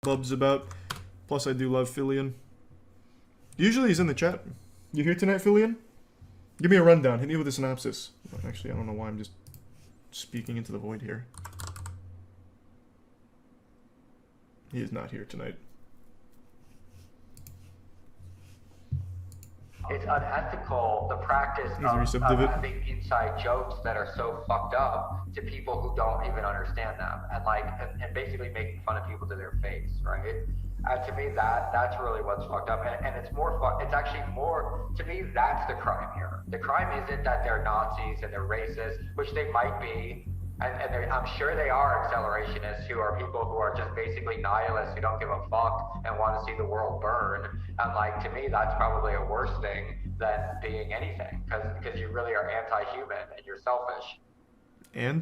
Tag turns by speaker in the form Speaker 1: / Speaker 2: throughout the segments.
Speaker 1: bubs about. Plus, I do love Filian. Usually he's in the chat. You here tonight, Filian? Give me a rundown. Hit me with a synopsis. Actually, I don't know why I'm just speaking into the void here. He is not here tonight.
Speaker 2: It's unethical, the practice of having inside jokes that are so fucked up to people who don't even understand them, and and basically making fun of people to their face, right? To me, that's really what's fucked up, and it's it's actually more, to me, that's the crime here. The crime isn't that they're Nazis and they're racist, which they might be, and I'm sure they are accelerationists who are people who are just basically nihilists who don't give a fuck and want to see the world burn. And to me, that's probably a worse thing than being anything, because you really are anti-human and you're selfish.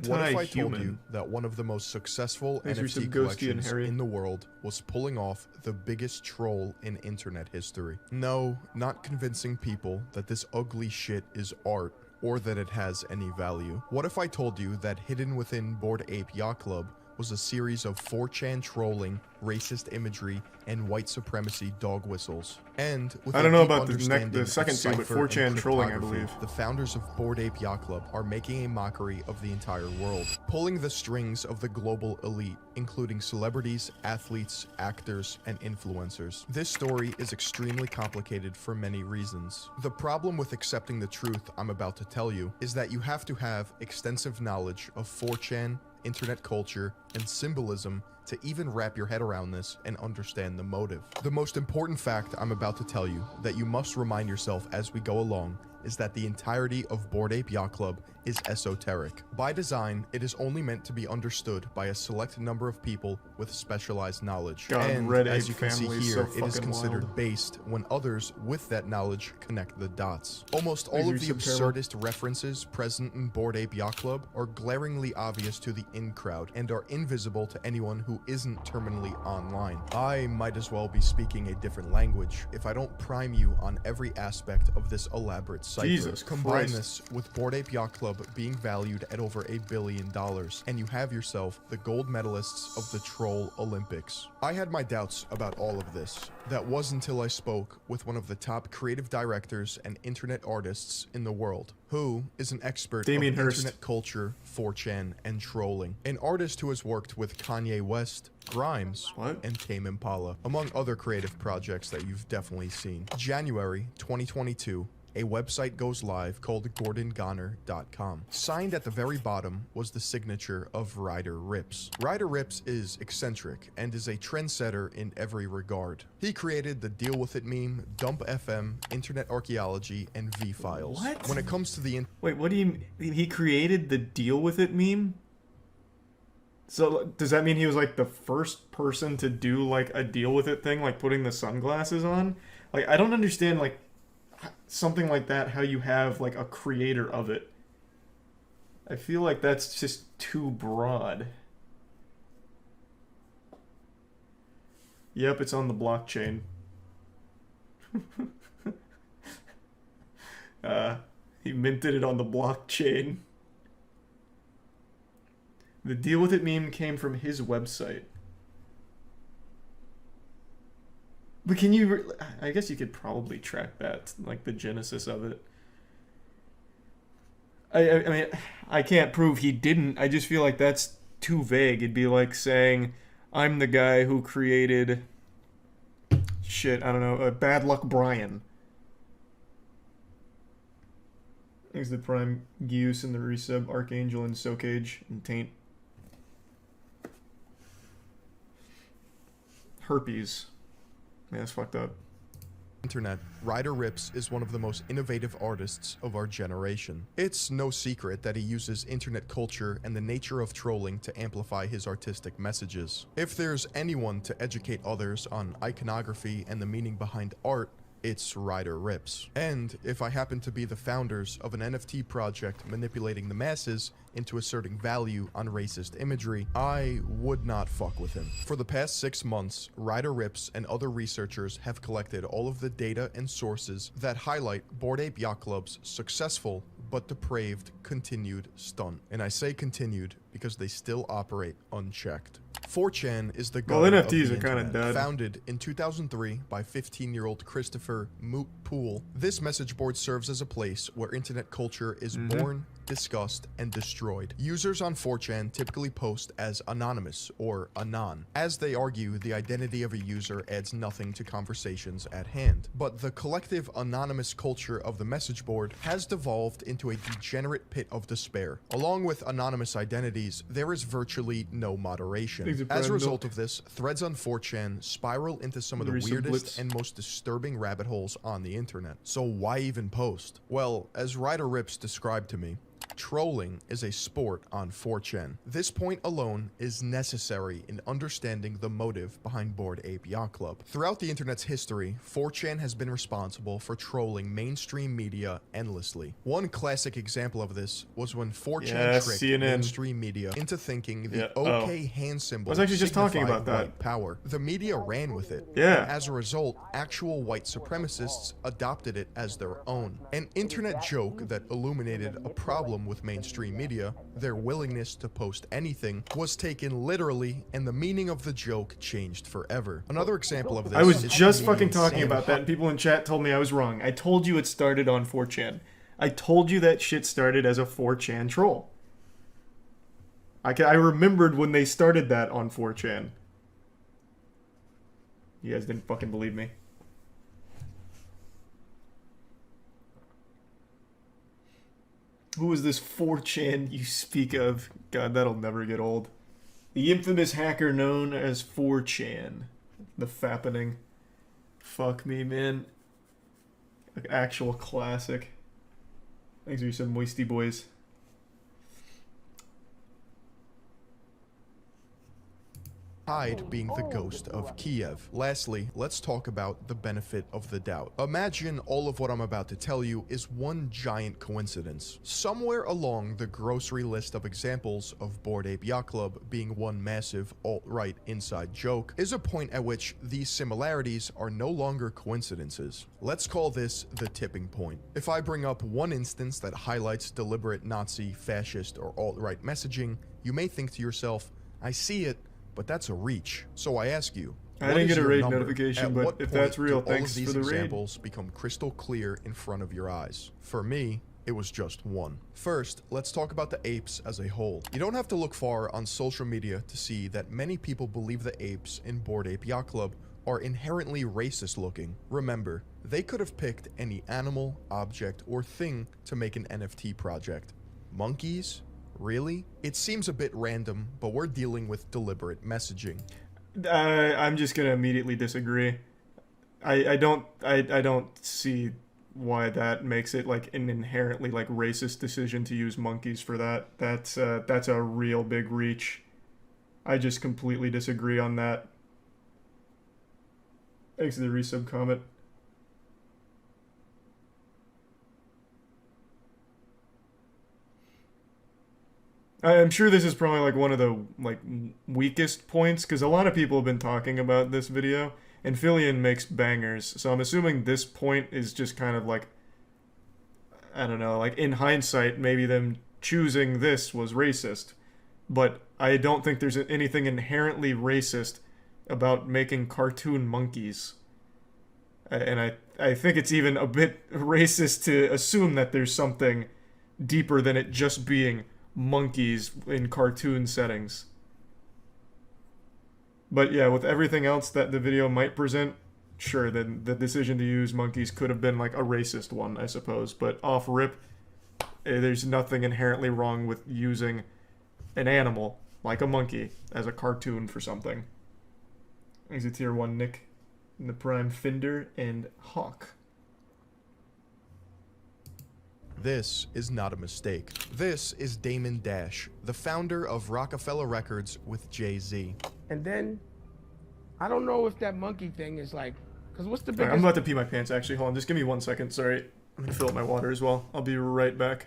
Speaker 3: What if I told you that one of the most successful NFT collections in the world was pulling off the biggest troll in internet history? No, not convincing people that this ugly shit is art or that it has any value. What if I told you that hidden within Bored Ape Yacht Club was a series of 4chan trolling, racist imagery, and white supremacy dog whistles? And with
Speaker 1: I don't know about the second two, but 4chan trolling, I believe.
Speaker 3: The founders of Bored Ape Yacht Club are making a mockery of the entire world, pulling the strings of the global elite, including celebrities, athletes, actors, and influencers. This story is extremely complicated for many reasons. The problem with accepting the truth I'm about to tell you is that you have to have extensive knowledge of 4chan, internet culture, and symbolism to even wrap your head around this and understand the motive. The most important fact I'm about to tell you that you must remind yourself as we go along is that the entirety of Bored Ape Yacht Club is esoteric. By design, it is only meant to be understood by a select number of people with specialized knowledge. And as you can see here, it is considered based when others with that knowledge connect the dots. Almost all of the absurdist references present in Bored Ape Yacht Club are glaringly obvious to the in-crowd and are invisible to anyone who isn't terminally online. I might as well be speaking a different language if I don't prime you on every aspect of this elaborate cipher.
Speaker 1: Jesus
Speaker 3: Combine
Speaker 1: Christ.
Speaker 3: this with Bored Ape Yacht Club being valued at over $1 billion, and you have yourself the gold medalists of the Troll Olympics. I had my doubts about all of this. That was until I spoke with one of the top creative directors and internet artists in the world, who is an expert in internet culture, 4chan, and trolling. An artist who has worked with Kanye West, Grimes, and Tame Impala, among other creative projects that you've definitely seen. January 2022, a website goes live called GordonGoner.com. Signed at the very bottom was the signature of Ryder Rips. Ryder Rips is eccentric and is a trendsetter in every regard. He created the Deal With It meme, Dump FM, Internet Archaeology, and V-Files.
Speaker 1: What?
Speaker 3: When it comes to the
Speaker 1: Wait, what do you mean? He created the Deal With It meme? So, does that mean he was like the first person to do like a Deal With It thing, like putting the sunglasses on? Like, I don't understand, like, something like that, how you have like a creator of it. I feel like that's just too broad. Yep, it's on the blockchain. He minted it on the blockchain. The Deal With It meme came from his website. But can you... I guess you could probably track that, like the genesis of it. I mean, I can't prove he didn't. I just feel like that's too vague. It'd be like saying, I'm the guy who created... Shit, I don't know, Bad Luck Brian. Here's the Prime Geuse and the Resub, Archangel and Soakage and Taint. Herpes. Man, that's fucked up.
Speaker 3: Internet, Ryder Rips is one of the most innovative artists of our generation. It's no secret that he uses internet culture and the nature of trolling to amplify his artistic messages. If there's anyone to educate others on iconography and the meaning behind art, it's Ryder Rips. And if I happen to be the founders of an NFT project manipulating the masses into asserting value on racist imagery, I would not fuck with him. For the past 6 months, Ryder Rips and other researchers have collected all of the data and sources that highlight Bored Ape Yacht Club's successful but depraved continued stunt. And I say continued because they still operate unchecked. 4chan is the
Speaker 1: Well,
Speaker 3: god of
Speaker 1: NFTs
Speaker 3: the
Speaker 1: are kinda
Speaker 3: internet.
Speaker 1: dead.
Speaker 3: Founded in 2003 by 15-year-old Christopher Moot Poole, this message board serves as a place where internet culture is born, discussed, and destroyed. Users on 4chan typically post as anonymous or anon. As they argue, the identity of a user adds nothing to conversations at hand. But the collective anonymous culture of the message board has devolved into a degenerate pit of despair. Along with anonymous identities, there is virtually no moderation. As a result of this, threads on 4chan spiral into some of the weirdest and most disturbing rabbit holes on the internet. So why even post? Well, as Ryder Rips described to me, trolling is a sport on 4chan. This point alone is necessary in understanding the motive behind Bored Ape Yacht Club. Throughout the internet's history, 4chan has been responsible for trolling mainstream media endlessly. One classic example of this was when 4chan tricked
Speaker 1: CNN.
Speaker 3: mainstream media into thinking the OK hand symbol
Speaker 1: I was actually just talking about that.
Speaker 3: white power. The media ran with it.
Speaker 1: Yeah.
Speaker 3: And as a result, actual white supremacists adopted it as their own. An internet joke that illuminated a problem with mainstream media, their willingness to post anything, was taken literally, and the meaning of the joke changed forever. Another example of this
Speaker 1: I was
Speaker 3: is
Speaker 1: just
Speaker 3: the
Speaker 1: fucking talking
Speaker 3: insane
Speaker 1: about that, and people in chat told me I was wrong. I told you it started on 4chan. I told you that shit started as a 4chan troll. I remembered when they started that on 4chan. You guys didn't fucking believe me. Who is this 4chan you speak of? God, that'll never get old. The infamous hacker known as 4chan. The fappening. Fuck me, man. Like, actual classic. Thanks for you some moisty boys.
Speaker 3: Hyde being the ghost of Kiev. Lastly, let's talk about the benefit of the doubt. Imagine all of what I'm about to tell you is one giant coincidence. Somewhere along the grocery list of examples of Bored Ape Yacht Club being one massive alt-right inside joke is a point at which these similarities are no longer coincidences. Let's call this the tipping point. If I bring up one instance that highlights deliberate Nazi, fascist, or alt-right messaging, you may think to yourself, I see it, but that's a reach. So I ask you,
Speaker 1: I didn't get a raid notification, but if that's real, thanks for the raid.
Speaker 3: All of these examples become crystal clear in front of your eyes. For me, it was just one. First, let's talk about the apes as a whole. You don't have to look far on social media to see that many people believe the apes in Bored Ape Yacht Club are inherently racist looking. Remember, they could have picked any animal, object, or thing to make an NFT project. Monkeys? Really? It seems a bit random, but we're dealing with deliberate messaging.
Speaker 1: I'm just gonna immediately disagree. I don't see why that makes it like an inherently like racist decision to use monkeys for that. That's a real big reach. I just completely disagree on that. Thanks for the resub comment. I'm sure this is probably like one of the like weakest points because a lot of people have been talking about this video and Fillion makes bangers. So I'm assuming this point is just kind of like, I don't know, like in hindsight, maybe them choosing this was racist. But I don't think there's anything inherently racist about making cartoon monkeys. And I think it's even a bit racist to assume that there's something deeper than it just being monkeys in cartoon settings. But yeah, with everything else that the video might present, sure, then the decision to use monkeys could have been like a racist one, I suppose. But off rip, there's nothing inherently wrong with using an animal, like a monkey, as a cartoon for something. Thanks to tier 1 Nick, in the Prime Finder, and Hawk.
Speaker 3: This is not a mistake. This is Damon Dash, the founder of Rockefeller Records with Jay-Z.
Speaker 4: And then, I don't know if that monkey thing is like, because what's the biggest...
Speaker 1: Right, I'm about to pee my pants, actually. Hold on, just give me 1 second. Sorry. I'm going to fill up my water as well. I'll be right back.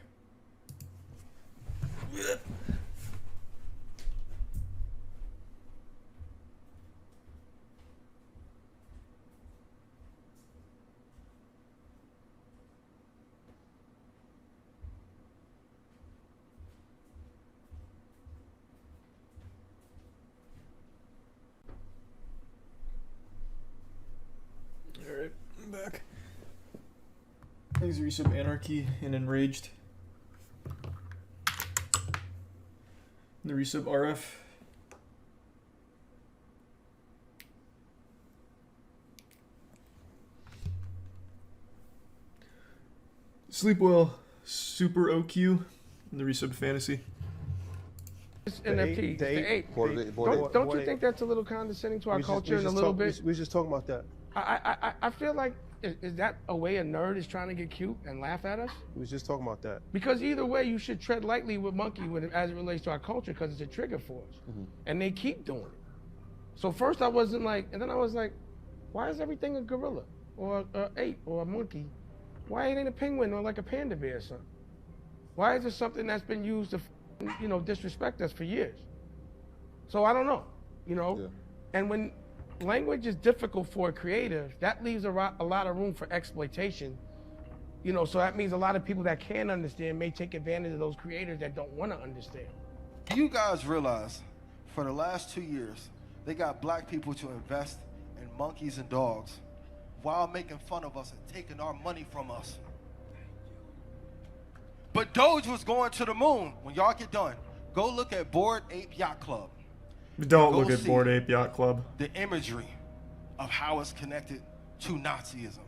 Speaker 1: Thanks for resub Anarchy and Enraged. The resub RF. Sleep well, Super OQ. And the resub Fantasy.
Speaker 4: It's NFT. The ape. Don't you think that's a little condescending to our culture and a little bit?
Speaker 5: We was just talking about that.
Speaker 4: I feel like, is that a way a nerd is trying to get cute and laugh at us?
Speaker 5: We was just talking about that.
Speaker 4: Because either way, you should tread lightly with monkey as it relates to our culture, because it's a trigger for us. And they keep doing it. So first I wasn't like, and then I was like, why is everything a gorilla or an ape or a monkey? Why ain't it a penguin or like a panda bear or something? Why is it something that's been used to, disrespect us for years? So I don't know, Yeah. And when language is difficult for a creative, that leaves a lot of room for exploitation. So that means a lot of people that can understand may take advantage of those creators that don't want to understand.
Speaker 6: You guys realize for the last 2 years, they got black people to invest in monkeys and dogs while making fun of us and taking our money from us. But Doge was going to the moon. When y'all get done, go look at Bored Ape Yacht Club.
Speaker 1: Don't look at Bored Ape Yacht Club.
Speaker 6: The imagery of how it's connected to Nazism.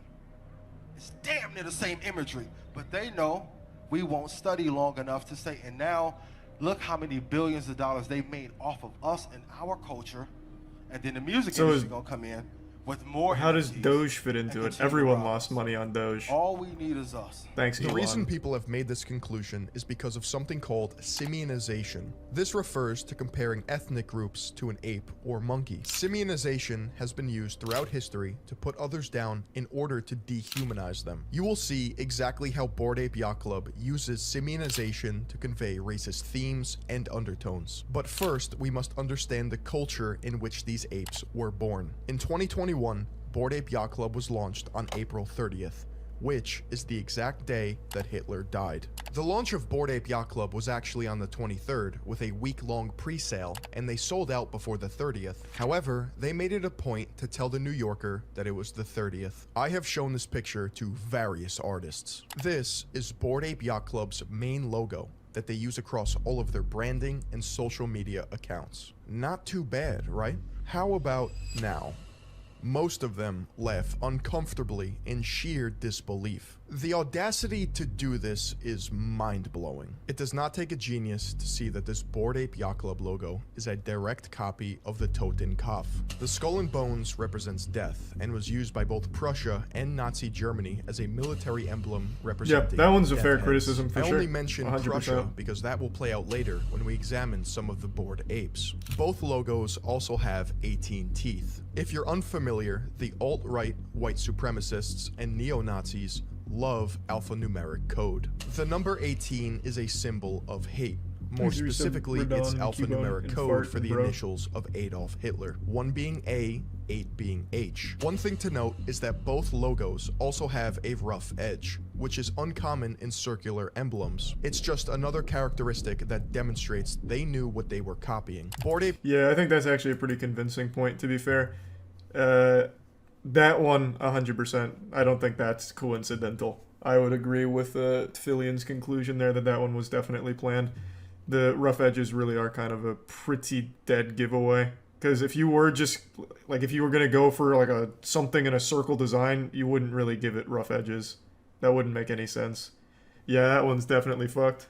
Speaker 6: It's damn near the same imagery, but they know we won't study long enough to say, and now look how many billions of dollars they made off of us and our culture, and then the music industry gonna come in with more.
Speaker 1: How does Doge fit into it? Everyone lost money on Doge.
Speaker 6: All we need is us.
Speaker 1: Thanks, Elon.
Speaker 3: The reason people have made this conclusion is because of something called simianization. This refers to comparing ethnic groups to an ape or monkey. Simianization has been used throughout history to put others down in order to dehumanize them. You will see exactly how Bored Ape Yacht Club uses simianization to convey racist themes and undertones. But first, we must understand the culture in which these apes were born. In 2021, Bored Ape Yacht Club was launched on April 30th, which is the exact day that Hitler died. The launch of Bored Ape Yacht Club was actually on the 23rd with a week-long pre-sale, and they sold out before the 30th. However, they made it a point to tell the New Yorker that it was the 30th. I have shown this picture to various artists. This is Bored Ape Yacht Club's main logo that they use across all of their branding and social media accounts. Not too bad, right? How about now? Most of them laugh uncomfortably in sheer disbelief. The audacity to do this is mind-blowing. It does not take a genius to see that this Bored Ape Yacht Club logo is a direct copy of the Totenkopf. The skull and bones represents death and was used by both Prussia and Nazi Germany as a military emblem representing
Speaker 1: that one's a fair
Speaker 3: heads.
Speaker 1: criticism for
Speaker 3: I
Speaker 1: sure.
Speaker 3: only mention
Speaker 1: 100%.
Speaker 3: Prussia because that will play out later when we examine some of the Bored Apes. Both logos also have 18 teeth. If you're unfamiliar, the alt-right white supremacists and neo-Nazis love alphanumeric code. The number 18 is a symbol of hate. More specifically, it's alphanumeric code for the initials of Adolf Hitler, 1 being A, 8 being H. One thing to note is that both logos also have a rough edge, which is uncommon in circular emblems. It's just another characteristic that demonstrates they knew what they were copying. Bored Ape.
Speaker 1: Yeah, I think that's actually a pretty convincing point, to be fair. That one, 100%. I don't think that's coincidental. I would agree with Filian's conclusion there that one was definitely planned. The rough edges really are kind of a pretty dead giveaway. Because if you were just, like, if you were going to go for, like, something in a circle design, you wouldn't really give it rough edges. That wouldn't make any sense. Yeah, that one's definitely fucked.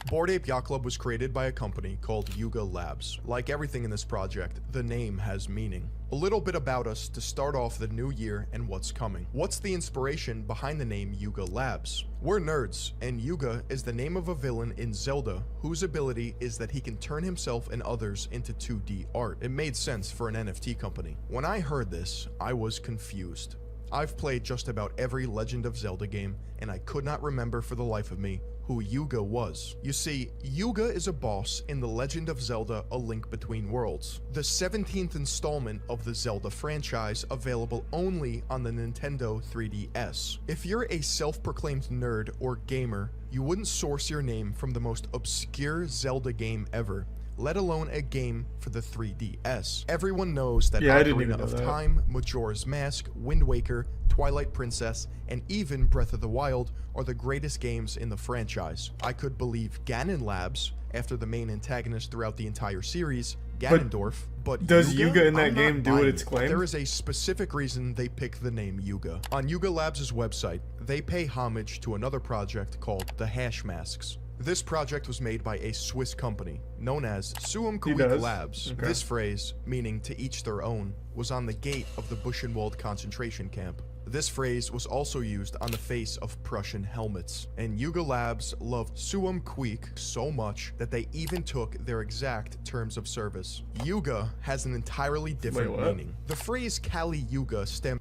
Speaker 3: Bored Ape Yacht Club was created by a company called Yuga Labs. Like everything in this project, the name has meaning. A little bit about us to start off the new year and what's coming. What's the inspiration behind the name Yuga Labs? We're nerds, and Yuga is the name of a villain in Zelda whose ability is that he can turn himself and others into 2D art. It made sense for an NFT company. When I heard this, I was confused. I've played just about every Legend of Zelda game, and I could not remember for the life of me who Yuga was. You see, Yuga is a boss in The Legend of Zelda: A Link Between Worlds, the 17th installment of the Zelda franchise available only on the Nintendo 3DS. If you're a self-proclaimed nerd or gamer, you wouldn't source your name from the most obscure Zelda game ever, let alone a game for the 3DS. Everyone knows that Ocarina of Time, Majora's Mask, Wind Waker, Twilight Princess, and even Breath of the Wild are the greatest games in the franchise. I could believe Ganon Labs, after the main antagonist throughout the entire series, Ganondorf, but
Speaker 1: does Yuga in that
Speaker 3: I'm not
Speaker 1: game do what
Speaker 3: buying
Speaker 1: it's
Speaker 3: it.
Speaker 1: claimed?
Speaker 3: There is a specific reason they picked the name Yuga. On Yuga Labs' website, they pay homage to another project called the Hash Masks. This project was made by a Swiss company known as
Speaker 1: does?
Speaker 3: Labs.
Speaker 1: Okay.
Speaker 3: This phrase, meaning to each their own, was on the gate of the Buchenwald concentration camp. This phrase was also used on the face of Prussian helmets, and Yuga Labs loved so much that they even took their exact terms of service. Yuga has an entirely different
Speaker 1: what?
Speaker 3: meaning. The phrase Kali Yuga stems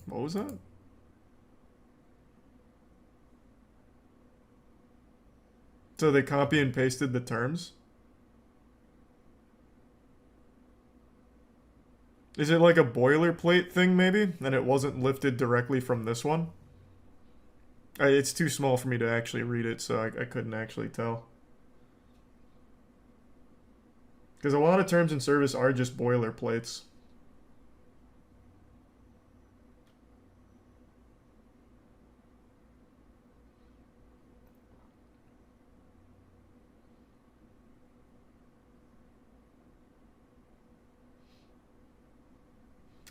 Speaker 1: What was that? So they copy and pasted the terms? Is it like a boilerplate thing, maybe? And it wasn't lifted directly from this one? It's too small for me to actually read it, so I couldn't actually tell. Because a lot of terms in service are just boilerplates.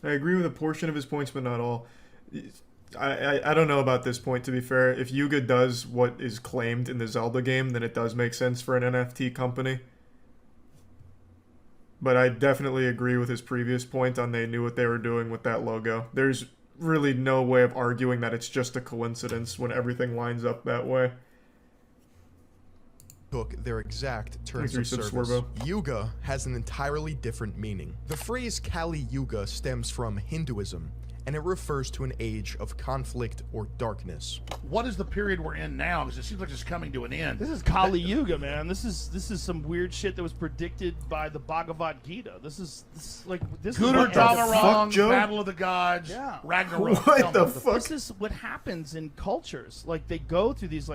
Speaker 1: I agree with a portion of his points, but not all. I don't know about this point, to be fair. If Yuga does what is claimed in the Zelda game, then it does make sense for an NFT company. But I definitely agree with his previous point on they knew what they were doing with that logo. There's really no way of arguing that it's just a coincidence when everything lines up that way.
Speaker 3: took their exact terms of service.
Speaker 1: Swervo.
Speaker 3: Yuga has an entirely different meaning. The phrase Kali Yuga stems from Hinduism, and it refers to an age of conflict or darkness.
Speaker 7: What is the period we're in now? Because it seems like it's coming to an end.
Speaker 8: This is Kali Yuga, man. This is some weird shit that was predicted by the Bhagavad Gita. This is
Speaker 7: Gooder
Speaker 8: what
Speaker 7: Dalarong,
Speaker 1: Joe?
Speaker 7: Battle of the Gods,
Speaker 8: Yeah.
Speaker 7: Ragnarok.
Speaker 1: What the fuck?
Speaker 8: This is what happens in cultures. Like they go through these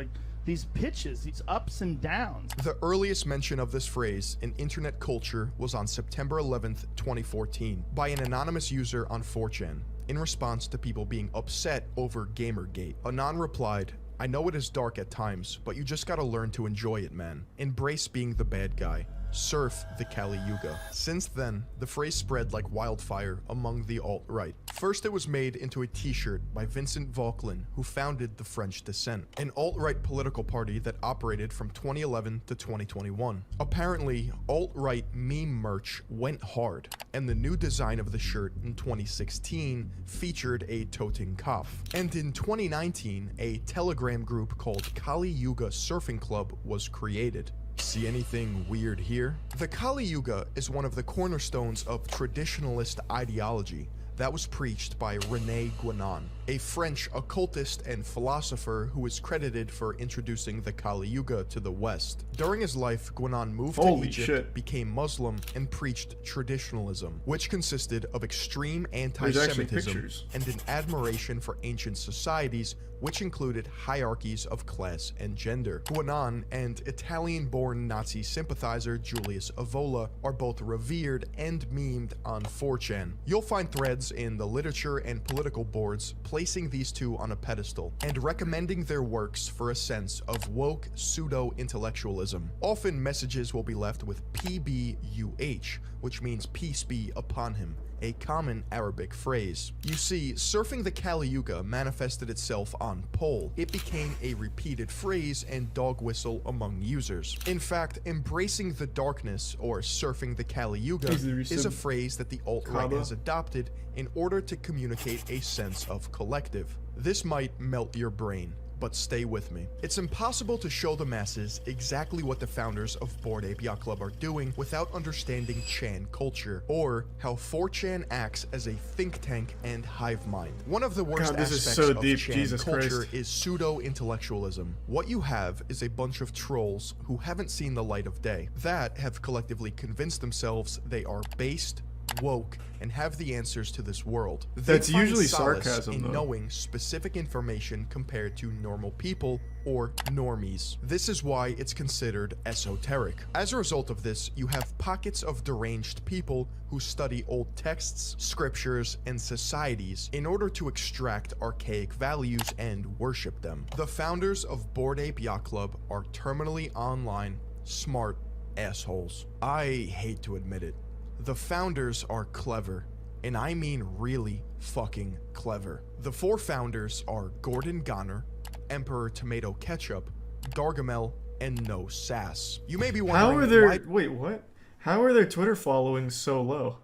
Speaker 8: these pitches, these ups and downs.
Speaker 3: The earliest mention of this phrase in internet culture was on September 11th, 2014, by an anonymous user on 4chan, in response to people being upset over Gamergate. Anon replied, "I know it is dark at times, but you just gotta learn to enjoy it, man. Embrace being the bad guy. Surf the Kali Yuga." Since then, the phrase spread like wildfire among the alt-right. First, it was made into a t-shirt by Vincent Vauquelin, who founded the French Dissent, an alt-right political party that operated from 2011 to 2021. Apparently, alt-right meme merch went hard, and the new design of the shirt in 2016 featured a toting cop. And in 2019, a Telegram group called Kali Yuga Surfing Club was created. See anything weird here? The Kali Yuga is one of the cornerstones of traditionalist ideology that was preached by René Guénon, a French occultist and philosopher who is credited for introducing the Kali Yuga to the West. During his life, Guénon moved to
Speaker 1: Holy
Speaker 3: Egypt,
Speaker 1: shit.
Speaker 3: became Muslim, and preached traditionalism, which consisted of extreme
Speaker 1: There's actually
Speaker 3: anti-Semitism
Speaker 1: pictures.
Speaker 3: and an admiration for ancient societies, which included hierarchies of class and gender. Guénon and Italian-born Nazi sympathizer Julius Evola are both revered and memed on 4chan. You'll find threads in the literature and political boards placing these two on a pedestal and recommending their works for a sense of woke pseudo-intellectualism. Often messages will be left with PBUH, which means peace be upon him, a common Arabic phrase. You see, surfing the Kali Yuga manifested itself on Pole. It became a repeated phrase and dog whistle among users. In fact, embracing the darkness, or surfing the Kali Yuga, is a phrase that the alt-right has adopted in order to communicate a sense of collective. This might melt your brain, but stay with me. It's impossible to show the masses exactly what the founders of Bored Ape Yacht Club are doing without understanding Chan culture, or how 4chan acts as a think tank and hive mind. One of the worst
Speaker 1: God, this is
Speaker 3: aspects
Speaker 1: so
Speaker 3: of
Speaker 1: deep,
Speaker 3: Chan
Speaker 1: Jesus
Speaker 3: culture
Speaker 1: Christ.
Speaker 3: is pseudo-intellectualism. What you have is a bunch of trolls who haven't seen the light of day, that have collectively convinced themselves they are based, woke, and have the answers to this world.
Speaker 1: That's
Speaker 3: They find
Speaker 1: usually
Speaker 3: solace
Speaker 1: sarcasm,
Speaker 3: in
Speaker 1: though.
Speaker 3: knowing specific information compared to normal people or normies. This is why it's considered esoteric. As a result of this, you have pockets of deranged people who study old texts, scriptures, and societies in order to extract archaic values and worship them. The founders of Bored Ape Yacht Club are terminally online, smart assholes. I hate to admit it. The founders are clever, and I mean really fucking clever. The 4 founders are Gordon Goner, Emperor Tomato Ketchup, Gargamel, and No Sass. You may be wondering
Speaker 1: How are their
Speaker 3: why...
Speaker 1: wait, what? How are their Twitter followings so low?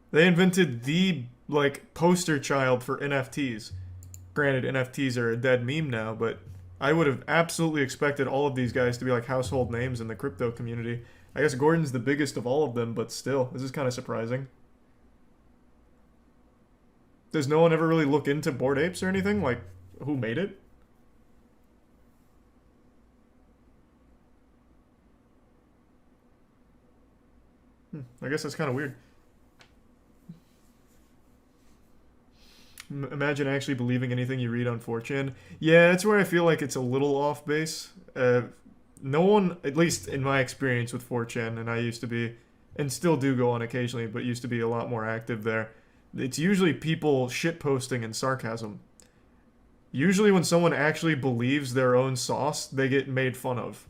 Speaker 1: They invented the like poster child for NFTs. Granted, NFTs are a dead meme now, but I would have absolutely expected all of these guys to be like household names in the crypto community. I guess Gordon's the biggest of all of them, but still, this is kind of surprising. Does no one ever really look into Bored Apes or anything? Like, who made it? I guess that's kind of weird. Imagine actually believing anything you read on 4chan. Yeah, that's where I feel like it's a little off base. No one, at least in my experience with 4chan, and I used to be, and still do go on occasionally, but used to be a lot more active there. It's usually people shitposting and sarcasm. Usually when someone actually believes their own sauce, they get made fun of.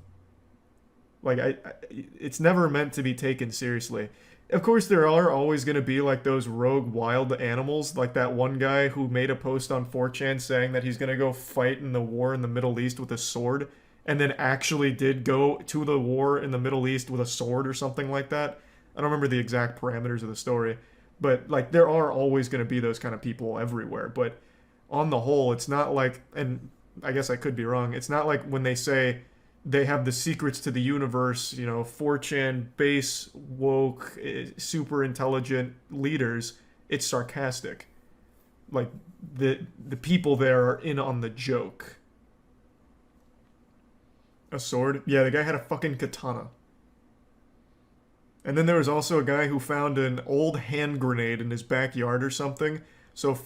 Speaker 1: Like, it's never meant to be taken seriously. Of course, there are always going to be, like, those rogue wild animals, like that one guy who made a post on 4chan saying that he's going to go fight in the war in the Middle East with a sword, and then actually did go to the war in the Middle East with a sword or something like that. I don't remember the exact parameters of the story, but, like, there are always going to be those kind of people everywhere, but on the whole, it's not like, and I guess I could be wrong, it's not like when they say they have the secrets to the universe, you know, 4chan, base, woke, super intelligent leaders, it's sarcastic. Like, the people there are in on the joke. A sword? Yeah, the guy had a fucking katana. And then there was also a guy who found an old hand grenade in his backyard or something. So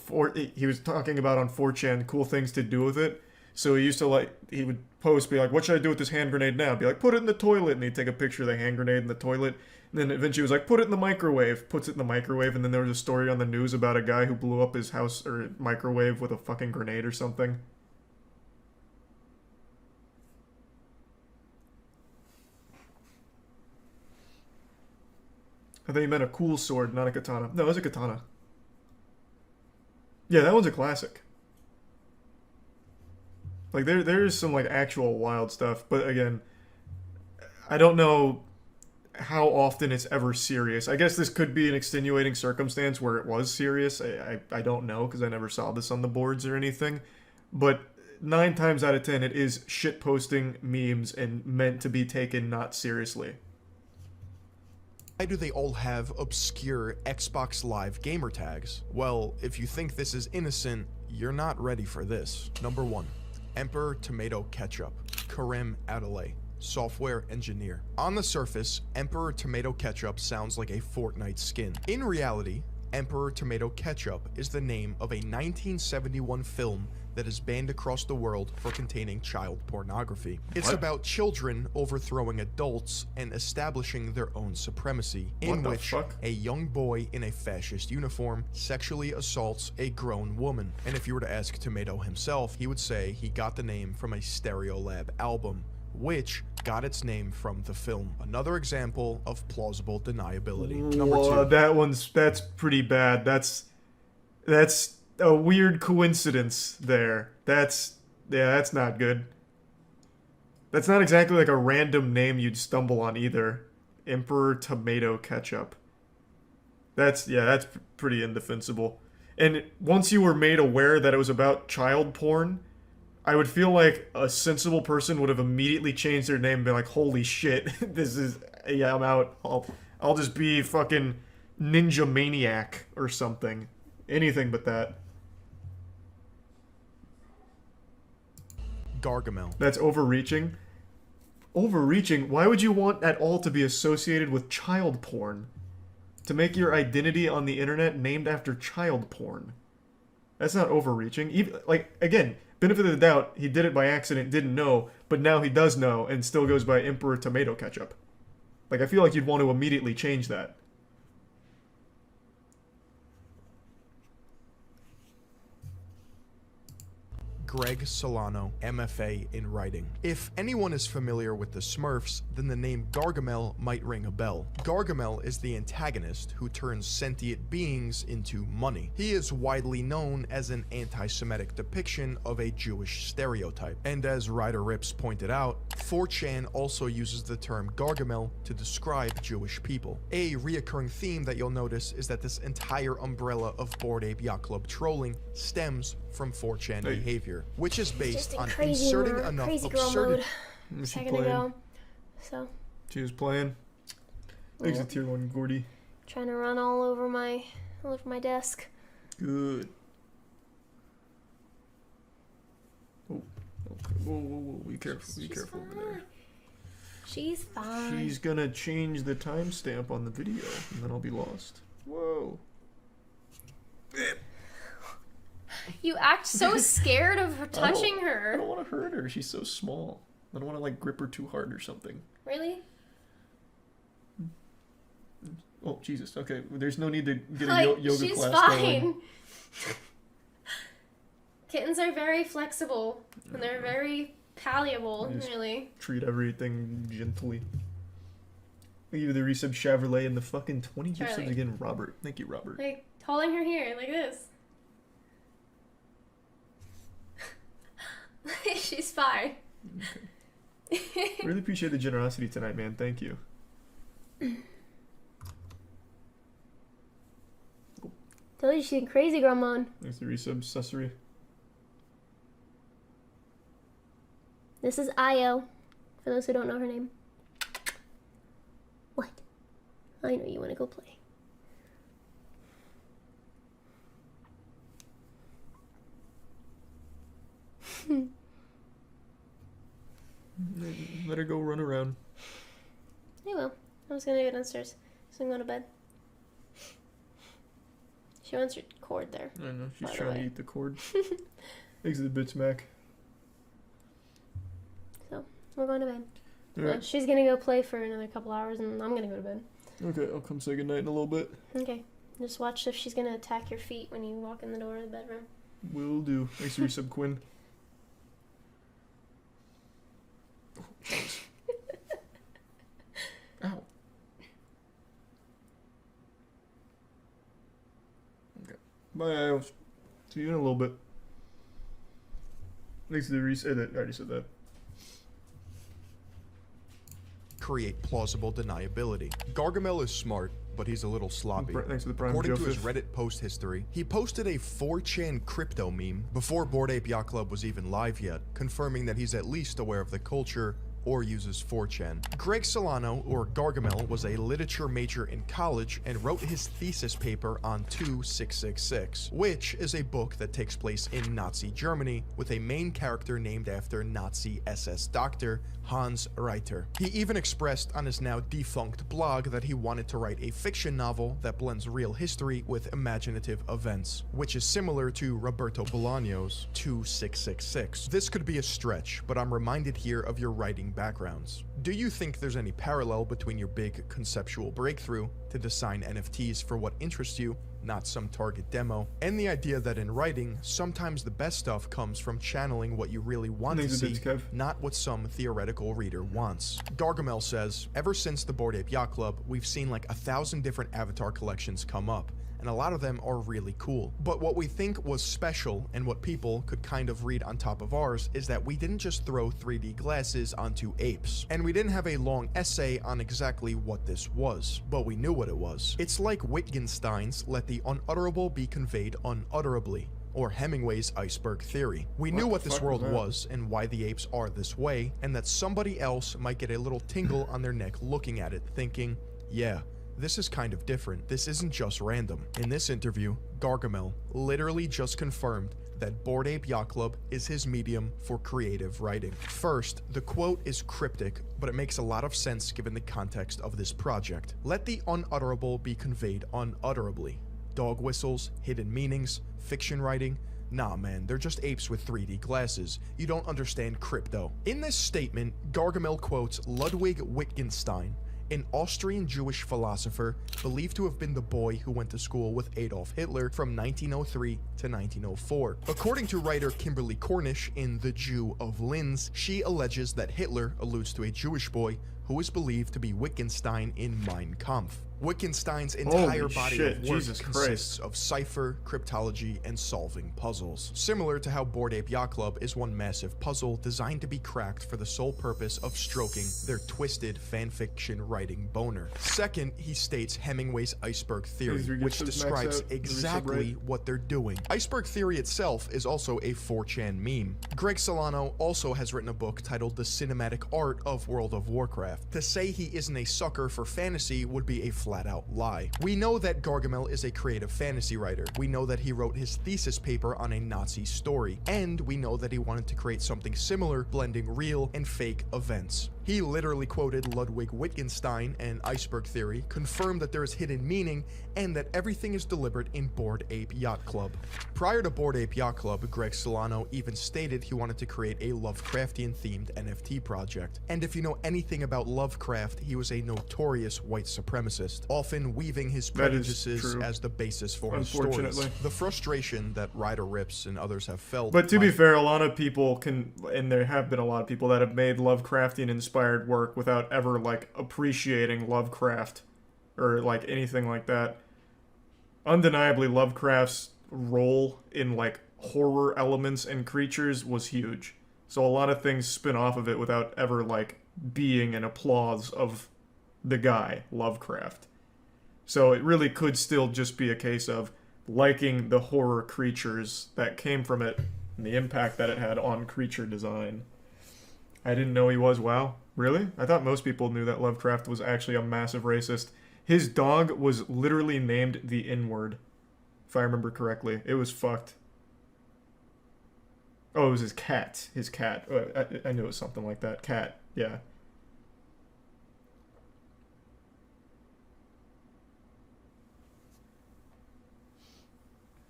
Speaker 1: he was talking about on 4chan cool things to do with it. So he used to, like, he would post, be like, what should I do with this hand grenade now? Be like, put it in the toilet. And he'd take a picture of the hand grenade in the toilet. And then eventually he was like, put it in the microwave. Puts it in the microwave. And then there was a story on the news about a guy who blew up his house or microwave with a fucking grenade or something. I thought you meant a cool sword, not a katana. No, it was a katana. Yeah, that one's a classic. Like, there's some, like, actual wild stuff. But, again, I don't know how often it's ever serious. I guess this could be an extenuating circumstance where it was serious. I don't know, because I never saw this on the boards or anything. But 9 times out of 10, it is shitposting memes and meant to be taken not seriously.
Speaker 3: Why do they all have obscure Xbox Live gamer tags? Well, if you think this is innocent, you're not ready for this. Number 1. Emperor Tomato Ketchup, Karim Adelaide, software engineer. On the surface, Emperor Tomato Ketchup sounds like a Fortnite skin. In reality, Emperor Tomato Ketchup is the name of a 1971 film that is banned across the world for containing child pornography. It's about children overthrowing adults and establishing their own supremacy, in which a young boy in a fascist uniform sexually assaults a grown woman. And if you were to ask Tomato himself, he would say he got the name from a Stereolab album, which got its name from the film. Another example of plausible deniability. Number 2.
Speaker 1: That's pretty bad. That's a weird coincidence there. That's not good. That's not exactly like a random name you'd stumble on either. Emperor Tomato Ketchup. That's pretty indefensible. And once you were made aware that it was about child porn, I would feel like a sensible person would have immediately changed their name and been like, holy shit, I'm out. I'll just be fucking Ninja Maniac or something. Anything but that.
Speaker 3: Gargamel.
Speaker 1: That's overreaching. Overreaching? Why would you want at all to be associated with child porn? to make your identity on the internet named after child porn. That's not overreaching. Even, like, again, benefit of the doubt, he did it by accident, didn't know, but now he does know and still goes by Emperor Tomato Ketchup. Like, I feel like you'd want to immediately change that.
Speaker 3: Greg Solano, MFA in writing. If anyone is familiar with the Smurfs, then the name Gargamel might ring a bell. Gargamel is the antagonist who turns sentient beings into money. He is widely known as an anti-Semitic depiction of a Jewish stereotype. And as Ryder Rips pointed out, 4chan also uses the term Gargamel to describe Jewish people. A reoccurring theme that you'll notice is that this entire umbrella of Bored Ape Yacht Club trolling stems from 4chan behavior, which is based on inserting enough absurd.
Speaker 1: Was she
Speaker 9: Second
Speaker 1: playing?
Speaker 9: ago. So.
Speaker 1: She was playing. Exit tier 1, Gordy.
Speaker 9: Trying to run all over my desk.
Speaker 1: Good. Oh, okay. Whoa. Be careful. Be careful over there.
Speaker 9: She's fine.
Speaker 1: She's gonna change the timestamp on the video, and then I'll be lost. Whoa.
Speaker 9: You act so scared of her touching
Speaker 1: I
Speaker 9: her.
Speaker 1: don't want to hurt her. She's so small. I don't want to, like, grip her too hard or something.
Speaker 9: Really?
Speaker 1: Oh, Jesus. Okay, there's no need to get a
Speaker 9: Like,
Speaker 1: yoga
Speaker 9: she's
Speaker 1: class
Speaker 9: fine.
Speaker 1: going.
Speaker 9: Kittens are very flexible, and they're very malleable,
Speaker 1: Just
Speaker 9: really.
Speaker 1: Treat everything gently. Thank you for the resub, Chevrolet, and the fucking 20 gift subs
Speaker 9: Charlie.
Speaker 1: again, Robert. Thank you, Robert.
Speaker 9: Like, holding her here, like this. She's fine.
Speaker 1: Really appreciate the generosity tonight, man. Thank you.
Speaker 9: Told you she's a crazy girl, man.
Speaker 1: Thanks for the resub, Sussery.
Speaker 9: This is Io, for those who don't know her name. What? I know you want to go play.
Speaker 1: Let her go run around.
Speaker 9: I will. I was gonna go downstairs, so I'm going to bed. She wants your cord there.
Speaker 1: I know, she's
Speaker 9: By the
Speaker 1: trying to
Speaker 9: way.
Speaker 1: eat the cord. Thanks for the bits, Mac.
Speaker 9: So, we're going to bed.
Speaker 1: Alright.
Speaker 9: Well, she's gonna go play for another couple hours, and I'm gonna go to bed.
Speaker 1: Okay, I'll come say goodnight in a little bit.
Speaker 9: Okay. Just watch if she's gonna attack your feet when you walk in the door of the bedroom.
Speaker 1: Will do. Thanks for the resub, Quinn. Oh, jeez. Ow. Okay. Bye, I'll see you in a little bit. Thanks for the reset. I already said that.
Speaker 3: Create plausible deniability. Gargamel is smart, but he's a little sloppy.
Speaker 1: Thanks for the prime,
Speaker 3: According to his
Speaker 1: Joseph.
Speaker 3: Reddit post history, he posted a 4chan crypto meme before Bored Ape Yacht Club was even live yet, confirming that he's at least aware of the culture or uses 4chan. Greg Solano, or Gargamel, was a literature major in college and wrote his thesis paper on 2666, which is a book that takes place in Nazi Germany with a main character named after Nazi SS doctor Hans Reiter. He even expressed on his now defunct blog that he wanted to write a fiction novel that blends real history with imaginative events, which is similar to Roberto Bolaño's 2666. This could be a stretch, but I'm reminded here of your writing backgrounds. Do you think there's any parallel between your big conceptual breakthrough to design NFTs for what interests you, not some target demo, and the idea that in writing, sometimes the best stuff comes from channeling what you really want to see, not what some theoretical reader wants? Gargamel says, ever since the Bored Ape Yacht Club, we've seen like 1,000 different avatar collections come up, and a lot of them are really cool. But what we think was special, and what people could kind of read on top of ours, is that we didn't just throw 3D glasses onto apes. And we didn't have a long essay on exactly what this was, but we knew what it was. It's like Wittgenstein's let the unutterable be conveyed unutterably, or Hemingway's iceberg theory. We knew what this world was and why the apes are this way, and that somebody else might get a little tingle on their neck looking at it, thinking, yeah, this is kind of different. This isn't just random. In this interview, Gargamel literally just confirmed that Bored Ape Yacht Club is his medium for creative writing. First, the quote is cryptic, but it makes a lot of sense given the context of this project. Let the unutterable be conveyed unutterably. Dog whistles, hidden meanings, fiction writing. Nah man, they're just apes with 3D glasses. You don't understand crypto. In this statement, Gargamel quotes Ludwig Wittgenstein, an Austrian Jewish philosopher believed to have been the boy who went to school with Adolf Hitler from 1903 to 1904. According to writer Kimberly Cornish in The Jew of Linz, she alleges that Hitler alludes to a Jewish boy who is believed to be Wittgenstein in Mein Kampf. Wittgenstein's entire body of work consists of cipher, cryptology, and solving puzzles. Similar to how Bored Ape Yacht Club is one massive puzzle designed to be cracked for the sole purpose of stroking their twisted fanfiction writing boner. Second, he states Hemingway's iceberg theory, which describes exactly what they're doing. Iceberg theory itself is also a 4chan meme. Greg Solano also has written a book titled The Cinematic Art of World of Warcraft. To say he isn't a sucker for fantasy would be a flat-out lie. We know that Gargamel is a creative fantasy writer. We know that he wrote his thesis paper on a Nazi story. And we know that he wanted to create something similar, blending real and fake events. He literally quoted Ludwig Wittgenstein and iceberg theory, confirmed that there is hidden meaning, and that everything is deliberate in Bored Ape Yacht Club. Prior to Bored Ape Yacht Club, Greg Solano even stated he wanted to create a Lovecraftian-themed NFT project. And if you know anything about Lovecraft, he was a notorious white supremacist, often weaving his prejudices as the basis for his stories. The frustration that Ryder Rips and others have felt.
Speaker 1: But to be fair, a lot of people can, and there have been a lot of people that have made Lovecraftian-inspired work without ever, like, appreciating Lovecraft or, like, anything like that. Undeniably, Lovecraft's role in, like, horror elements and creatures was huge. So a lot of things spin off of it without ever, like, being an applause of the guy, Lovecraft. So it really could still just be a case of liking the horror creatures that came from it and the impact that it had on creature design. I didn't know he was. Wow. Really? I thought most people knew that Lovecraft was actually a massive racist. His dog was literally named the N-word, if I remember correctly. It was fucked. Oh, it was his cat. His cat. I knew it was something like that. Cat. Yeah.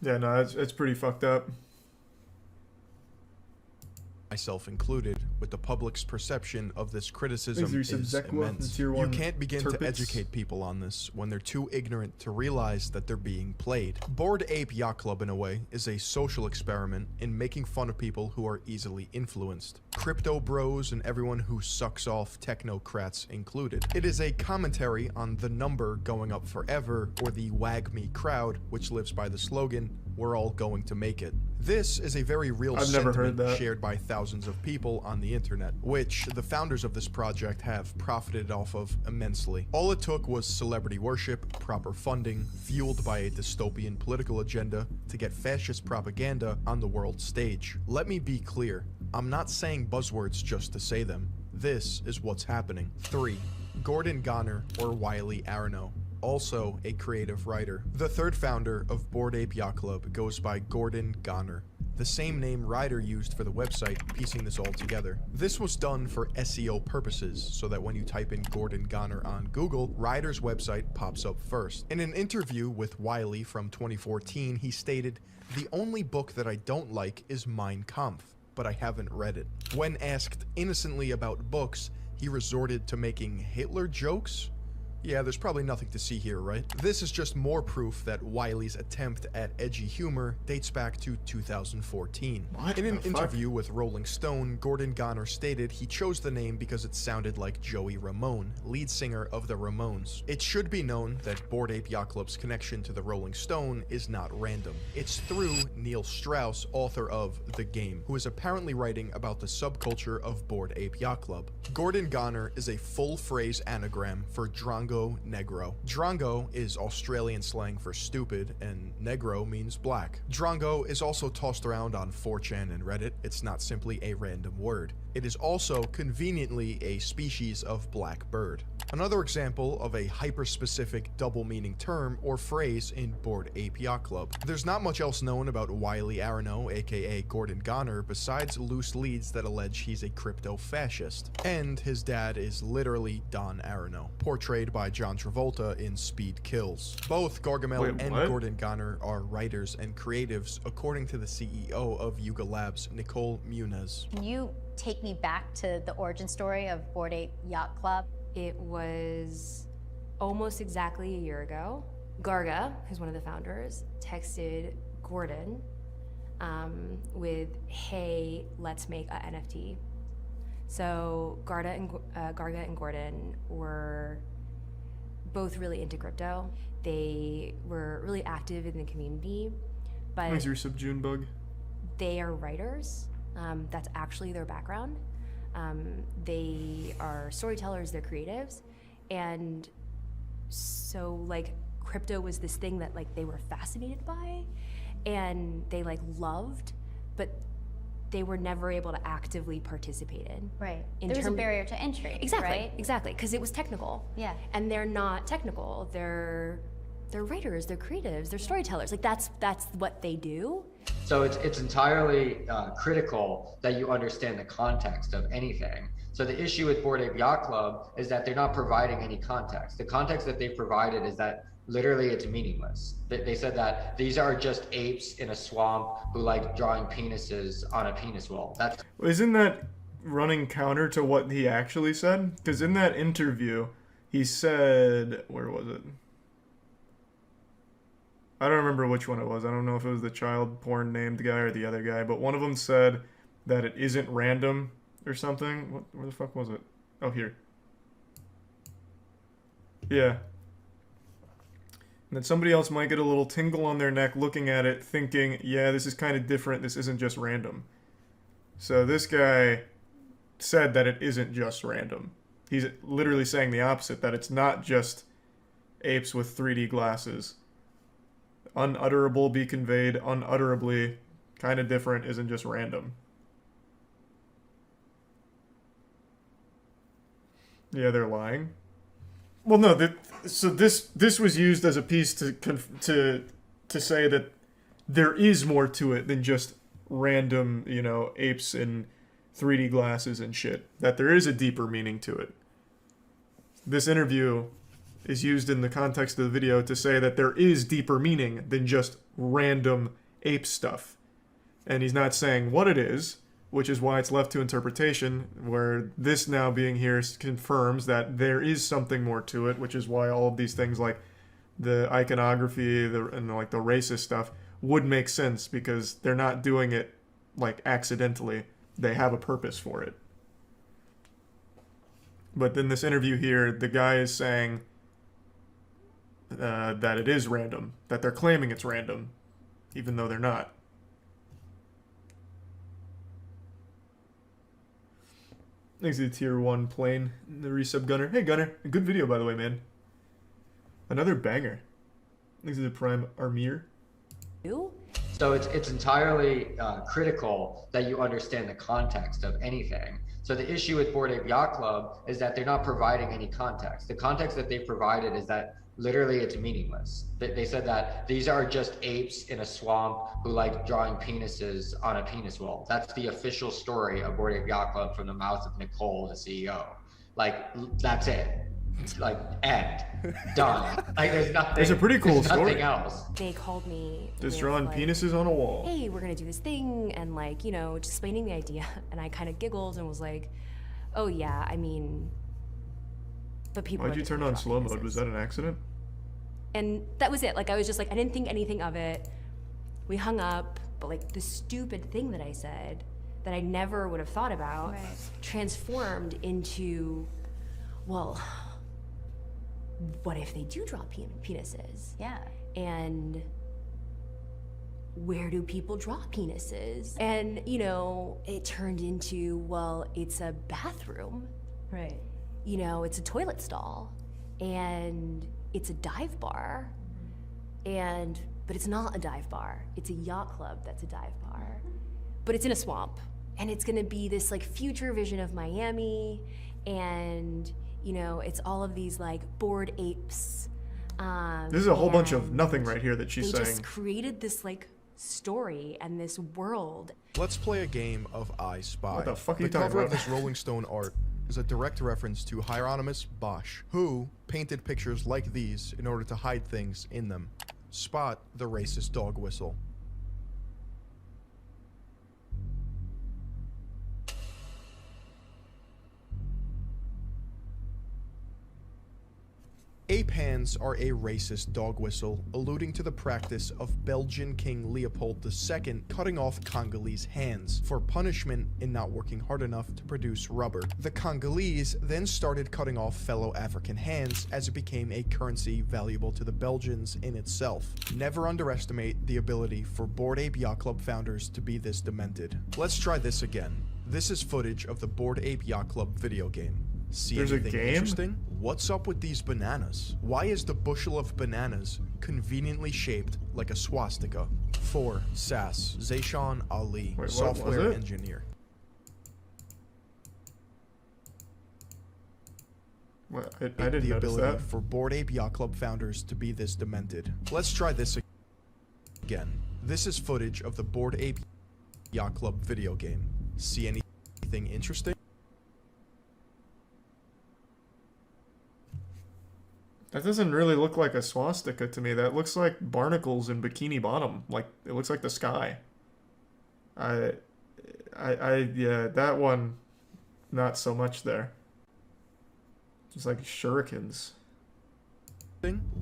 Speaker 1: Yeah, no, it's pretty fucked up.
Speaker 3: Myself included, with the public's perception of this criticism is immense. You can't begin to educate people on this when they're too ignorant to realize that they're being played. Bored Ape Yacht Club, in a way, is a social experiment in making fun of people who are easily influenced. Crypto bros and everyone who sucks off technocrats included. It is a commentary on the number going up forever, or the wag me crowd, which lives by the slogan, "We're all going to make it." This is a very real sentiment shared by thousands of people on the internet, which the founders of this project have profited off of immensely. All it took was celebrity worship, proper funding, fueled by a dystopian political agenda to get fascist propaganda on the world stage. Let me be clear, I'm not saying buzzwords just to say them. This is what's happening. 3. Gordon Goner, or Wiley Arano, also a creative writer. The third founder of Bored Ape Yacht Club goes by Gordon Goner, the same name Ryder used for the website, piecing this all together. This was done for SEO purposes, so that when you type in Gordon Goner on Google, Ryder's website pops up first. In an interview with Wiley from 2014, he stated, "The only book that I don't like is Mein Kampf, but I haven't read it." When asked innocently about books, he resorted to making Hitler jokes. Yeah, there's probably nothing to see here, right? This is just more proof that Wiley's attempt at edgy humor dates back to 2014. In an interview with Rolling Stone, Gordon Goner stated he chose the name because it sounded like Joey Ramone, lead singer of the Ramones. It should be known that Bored Ape Yacht Club's connection to the Rolling Stone is not random. It's through Neil Strauss, author of The Game, who is apparently writing about the subculture of Bored Ape Yacht Club. Gordon Goner is a full-phrase anagram for Drongo Drongo Negro. Drongo is Australian slang for stupid, and Negro means black. Drongo is also tossed around on 4chan and Reddit. It's not simply a random word. It is also conveniently a species of black bird. Another example of a hyper-specific double-meaning term or phrase in Bored Ape Yacht Club. There's not much else known about Wiley Arano, aka Gordon Goner, besides loose leads that allege he's a crypto-fascist. And his dad is literally Don Arano, portrayed by John Travolta in Speed Kills. Both Gargamel and Gordon Goner are writers and creatives, according to the CEO of Yuga Labs, Nicole Muniz.
Speaker 10: Can you take me back to the origin story of Bored Ape Yacht Club?
Speaker 11: It was almost exactly a year ago. Garga, who's one of the founders, texted Gordon with, hey, let's make a NFT. So Garga and Gordon were both really into crypto. They were really active in the community, but
Speaker 1: Thanks, your sub Junebug.
Speaker 11: they are writers. That's actually their background. They are storytellers, they're creatives. And so like crypto was this thing that like they were fascinated by and they like loved, but they were never able to actively participate in.
Speaker 10: Right. There was a barrier to entry.
Speaker 11: Exactly,
Speaker 10: right?
Speaker 11: exactly, because it was technical.
Speaker 10: Yeah.
Speaker 11: And they're not technical. They're writers, they're creatives, they're storytellers. Like that's what they do.
Speaker 2: So it's entirely critical that you understand the context of anything. So the issue with Bored Ape Yacht Club is that they're not providing any context. The context that they've provided is that literally it's meaningless. They said that these are just apes in a swamp who like drawing penises on a penis wall.
Speaker 1: Isn't that running counter to what he actually said? Because in that interview, he said, where was it? I don't remember which one it was. I don't know if it was the child porn named guy or the other guy, but one of them said that it isn't random or something. Where the fuck was it? Oh, here. Yeah. And then somebody else might get a little tingle on their neck looking at it, thinking, yeah, this is kind of different. This isn't just random. So this guy said that it isn't just random. He's literally saying the opposite, that it's not just apes with 3D glasses. Unutterable be conveyed, unutterably, kind of different, isn't just random. Yeah, they're lying. Well, no, so this was used as a piece to say that there is more to it than just random, you know, apes in 3D glasses and shit. That there is a deeper meaning to it. This interview is used in the context of the video to say that there is deeper meaning than just random ape stuff. And he's not saying what it is, which is why it's left to interpretation, where this now being here confirms that there is something more to it, which is why all of these things like the iconography and like the racist stuff would make sense, because they're not doing it like accidentally. They have a purpose for it. But in this interview here, the guy is saying that it is random, that they're claiming it's random, even though they're not. Thanks to the tier 1 plane, the resub Gunner. Hey Gunner, a good video by the way, man. Another banger. Thanks to the Prime Armir.
Speaker 2: So it's entirely critical that you understand the context of anything. So the issue with Bored Ape Yacht Club is that they're not providing any context. The context that they've provided is that literally it's meaningless. They said that these are just apes in a swamp who like drawing penises on a penis wall. That's the official story of Bored Ape Yacht Club from the mouth of Nicole, the CEO. Like, that's it. Like, end. Done. Like, there's nothing.
Speaker 1: It's a pretty cool story.
Speaker 2: Nothing else.
Speaker 11: They called me
Speaker 1: Just
Speaker 11: with,
Speaker 1: drawing
Speaker 11: like,
Speaker 1: penises on a wall.
Speaker 11: hey, we're gonna do this thing, and like, you know, just explaining the idea. And I kind of giggled and was like, oh yeah, I mean, but people.
Speaker 1: Why'd you turn on slow mode? Was that an accident?
Speaker 11: And that was it. Like, I was just like, I didn't think anything of it. We hung up, but like the stupid thing that I said that I never would have thought about transformed into, well, what if they do draw penises?
Speaker 10: Yeah.
Speaker 11: And where do people draw penises? And, you know, it turned into, well, it's a bathroom.
Speaker 10: Right.
Speaker 11: You know, it's a toilet stall. and it's a dive bar, but it's not a dive bar. It's a yacht club that's a dive bar, but it's in a swamp, and it's gonna be this like future vision of Miami, and you know, it's all of these like bored apes.
Speaker 1: This is a whole bunch of nothing right here that she's
Speaker 11: they
Speaker 1: saying.
Speaker 11: just created this like story and this world.
Speaker 3: Let's play a game of I Spy.
Speaker 1: What the fuck are you
Speaker 3: The
Speaker 1: talking
Speaker 3: cover of
Speaker 1: about?
Speaker 3: this Rolling Stone art is a direct reference to Hieronymus Bosch, who painted pictures like these in order to hide things in them. Spot the racist dog whistle. Ape hands are a racist dog whistle, alluding to the practice of Belgian King Leopold II cutting off Congolese hands for punishment in not working hard enough to produce rubber. The Congolese then started cutting off fellow African hands as it became a currency valuable to the Belgians in itself. Never underestimate the ability for Bored Ape Yacht Club founders to be this demented. Let's try this again. This is footage of the Bored Ape Yacht Club video game. See
Speaker 1: There's a
Speaker 3: anything
Speaker 1: game?
Speaker 3: interesting? What's up with these bananas? Why is the bushel of bananas conveniently shaped like a swastika? 4. SAS, Zayshawn Ali,
Speaker 1: Wait, what was
Speaker 3: software
Speaker 1: it?
Speaker 3: engineer.
Speaker 1: What? I didn't
Speaker 3: The
Speaker 1: notice
Speaker 3: ability
Speaker 1: that.
Speaker 3: for Bored Ape Yacht Club founders to be this demented. Let's try this again. This is footage of the Bored Ape Yacht Club video game. See anything interesting?
Speaker 1: That doesn't really look like a swastika to me. That looks like barnacles in Bikini Bottom. Like, it looks like the sky. Yeah, that one, not so much there. It's like shurikens.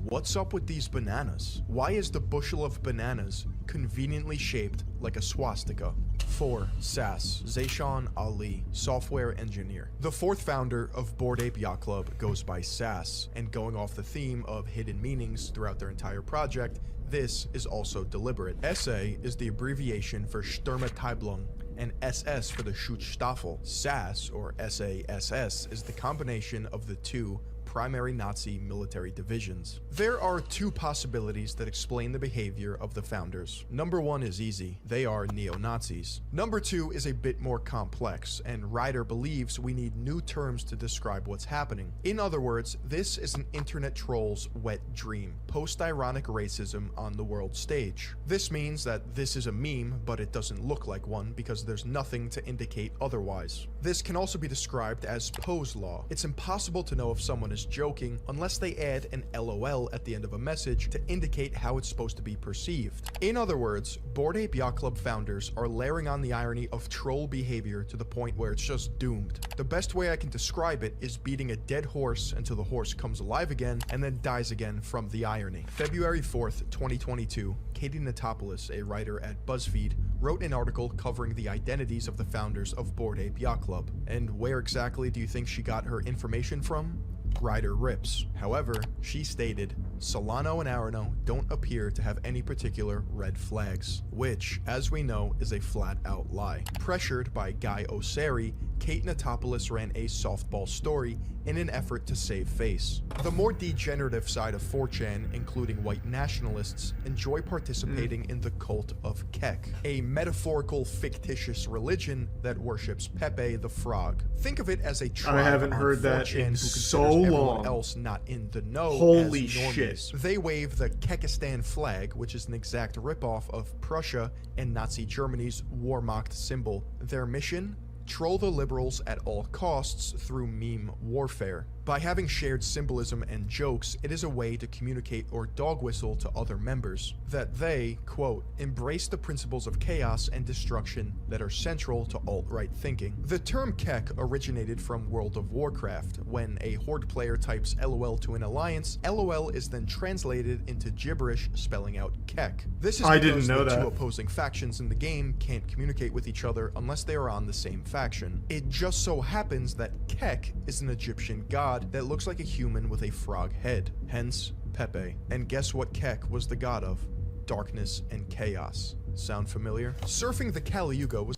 Speaker 3: What's up with these bananas? Why is the bushel of bananas conveniently shaped like a swastika? 4. SAS, Zayshawn Ali, software engineer. The fourth founder of Bored Ape Yacht Club goes by SAS, and going off the theme of hidden meanings throughout their entire project, this is also deliberate. SA is the abbreviation for Sturmabteilung, and SS for the Schutzstaffel. SAS, or SASS, is the combination of the two primary Nazi military divisions. There are two possibilities that explain the behavior of the founders. Number one is easy. They are neo-Nazis. Number two is a bit more complex, and Ryder believes we need new terms to describe what's happening. In other words, this is an internet troll's wet dream. Post-ironic racism on the world stage. This means that this is a meme, but it doesn't look like one because there's nothing to indicate otherwise. This can also be described as pose law. It's impossible to know if someone is joking unless they add an LOL at the end of a message to indicate how it's supposed to be perceived. In other words, Bored Ape Yacht Club founders are layering on the irony of troll behavior to the point where it's just doomed. The best way I can describe it is beating a dead horse until the horse comes alive again and then dies again from the irony. February 4th, 2022, Katie Natopoulos, a writer at BuzzFeed, wrote an article covering the identities of the founders of Bored Ape Yacht Club. And where exactly do you think she got her information from? Ryder rips. However, she stated, Solano and Arano don't appear to have any particular red flags, which, as we know, is a flat-out lie. Pressured by Guy Osseri, Kate Natopoulos ran a softball story in an effort to save face. The more degenerative side of 4chan, including white nationalists, enjoy participating in the cult of Kek, a metaphorical fictitious religion that worships Pepe the Frog. Think of it as a tribe
Speaker 1: I haven't
Speaker 3: on
Speaker 1: heard that
Speaker 3: 4chan
Speaker 1: in
Speaker 3: who considers
Speaker 1: so
Speaker 3: everyone
Speaker 1: long.
Speaker 3: else not in the know
Speaker 1: Holy
Speaker 3: as normies.
Speaker 1: shit.
Speaker 3: They wave the Kekistan flag, which is an exact ripoff of Prussia and Nazi Germany's war-mocked symbol. Their mission? Troll the liberals at all costs through meme warfare. By having shared symbolism and jokes, it is a way to communicate or dog whistle to other members that they, quote, embrace the principles of chaos and destruction that are central to alt-right thinking. The term Kek originated from World of Warcraft. When a Horde player types LOL to an alliance, LOL is then translated into gibberish spelling out Kek. This is
Speaker 1: I
Speaker 3: because
Speaker 1: didn't know
Speaker 3: the two
Speaker 1: that.
Speaker 3: opposing factions in the game can't communicate with each other unless they are on the same faction. It just so happens that Kek is an Egyptian god that looks like a human with a frog head, hence Pepe. And guess what Kek was the god of? Darkness and chaos. Sound familiar? Surfing the Kali Yuga was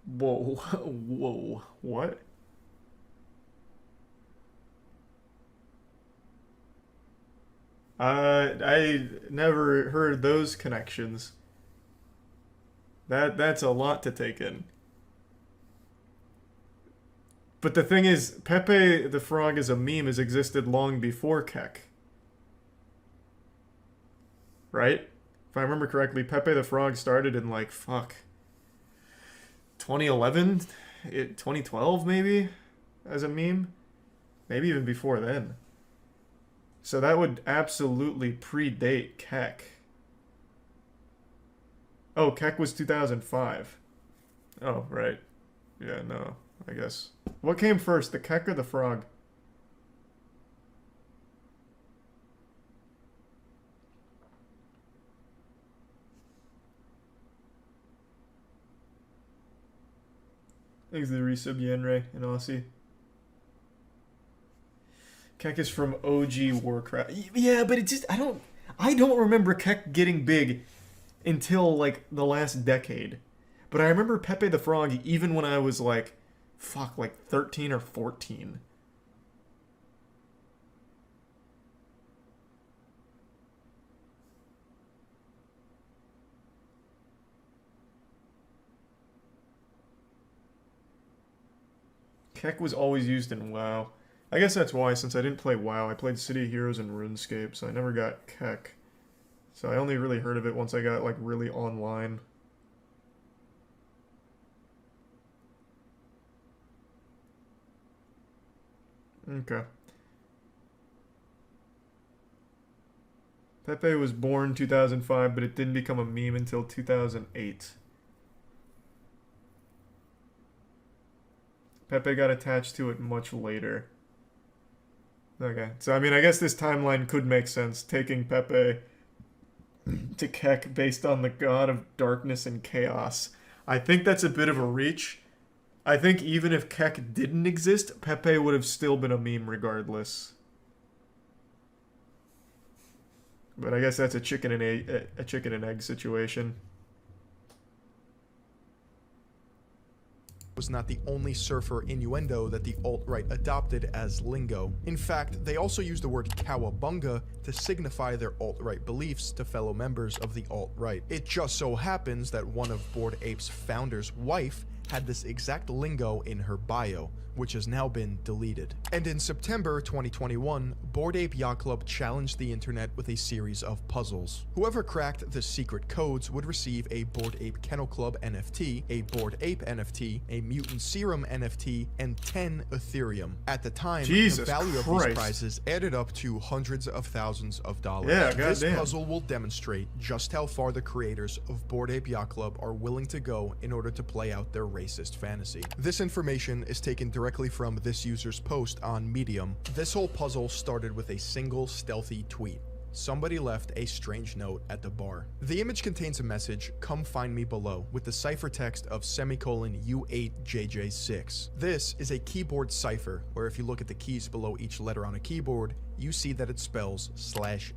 Speaker 1: Whoa. Whoa. What? I never heard those connections. That's a lot to take in. But the thing is, Pepe the Frog as a meme has existed long before Keck. Right? If I remember correctly, Pepe the Frog started in 2011? 2012 maybe? As a meme? Maybe even before then. So that would absolutely predate Keck. Oh, Keck was 2005. Oh, right. Yeah, no, I guess. What came first, the Keck or the frog? Thanks to the resub, Yenrei and Aussie. Keck is from OG Warcraft. Yeah, but it just I don't remember Keck getting big until the last decade. But I remember Pepe the Frog even when I was 13 or 14. Keck was always used in WoW. I guess that's why, since I didn't play WoW, I played City of Heroes and RuneScape, so I never got Keck. So I only really heard of it once I got, really online. Okay. Pepe was born 2005, but it didn't become a meme until 2008. Pepe got attached to it much later. Okay, so I mean, I guess this timeline could make sense, taking Pepe to Keck based on the god of darkness and chaos. I think that's a bit of a reach. I think even if Keck didn't exist, Pepe would have still been a meme regardless. But I guess that's a chicken and egg situation.
Speaker 3: Was not the only surfer innuendo that the alt-right adopted as lingo. In fact, they also used the word cowabunga to signify their alt-right beliefs to fellow members of the alt-right. It just so happens that one of Bored Ape's founder's wife had this exact lingo in her bio, which has now been deleted. And in September 2021, Bored Ape Yacht Club challenged the internet with a series of puzzles. Whoever cracked the secret codes would receive a Bored Ape Kennel Club NFT, a Bored Ape NFT, a Mutant Serum NFT, and 10 Ethereum. At the time, the value of these prizes added up to hundreds of thousands of dollars.
Speaker 1: Yeah,
Speaker 3: this
Speaker 1: goddamn.
Speaker 3: puzzle will demonstrate just how far the creators of Bored Ape Yacht Club are willing to go in order to play out their racist fantasy. This information is taken directly from this user's post on Medium. This whole puzzle started with a single stealthy tweet. Somebody left a strange note at the bar. The image contains a message, "Come find me below," with the cipher text of U8JJ6. This is a keyboard cipher, where if you look at the keys below each letter on a keyboard, you see that it spells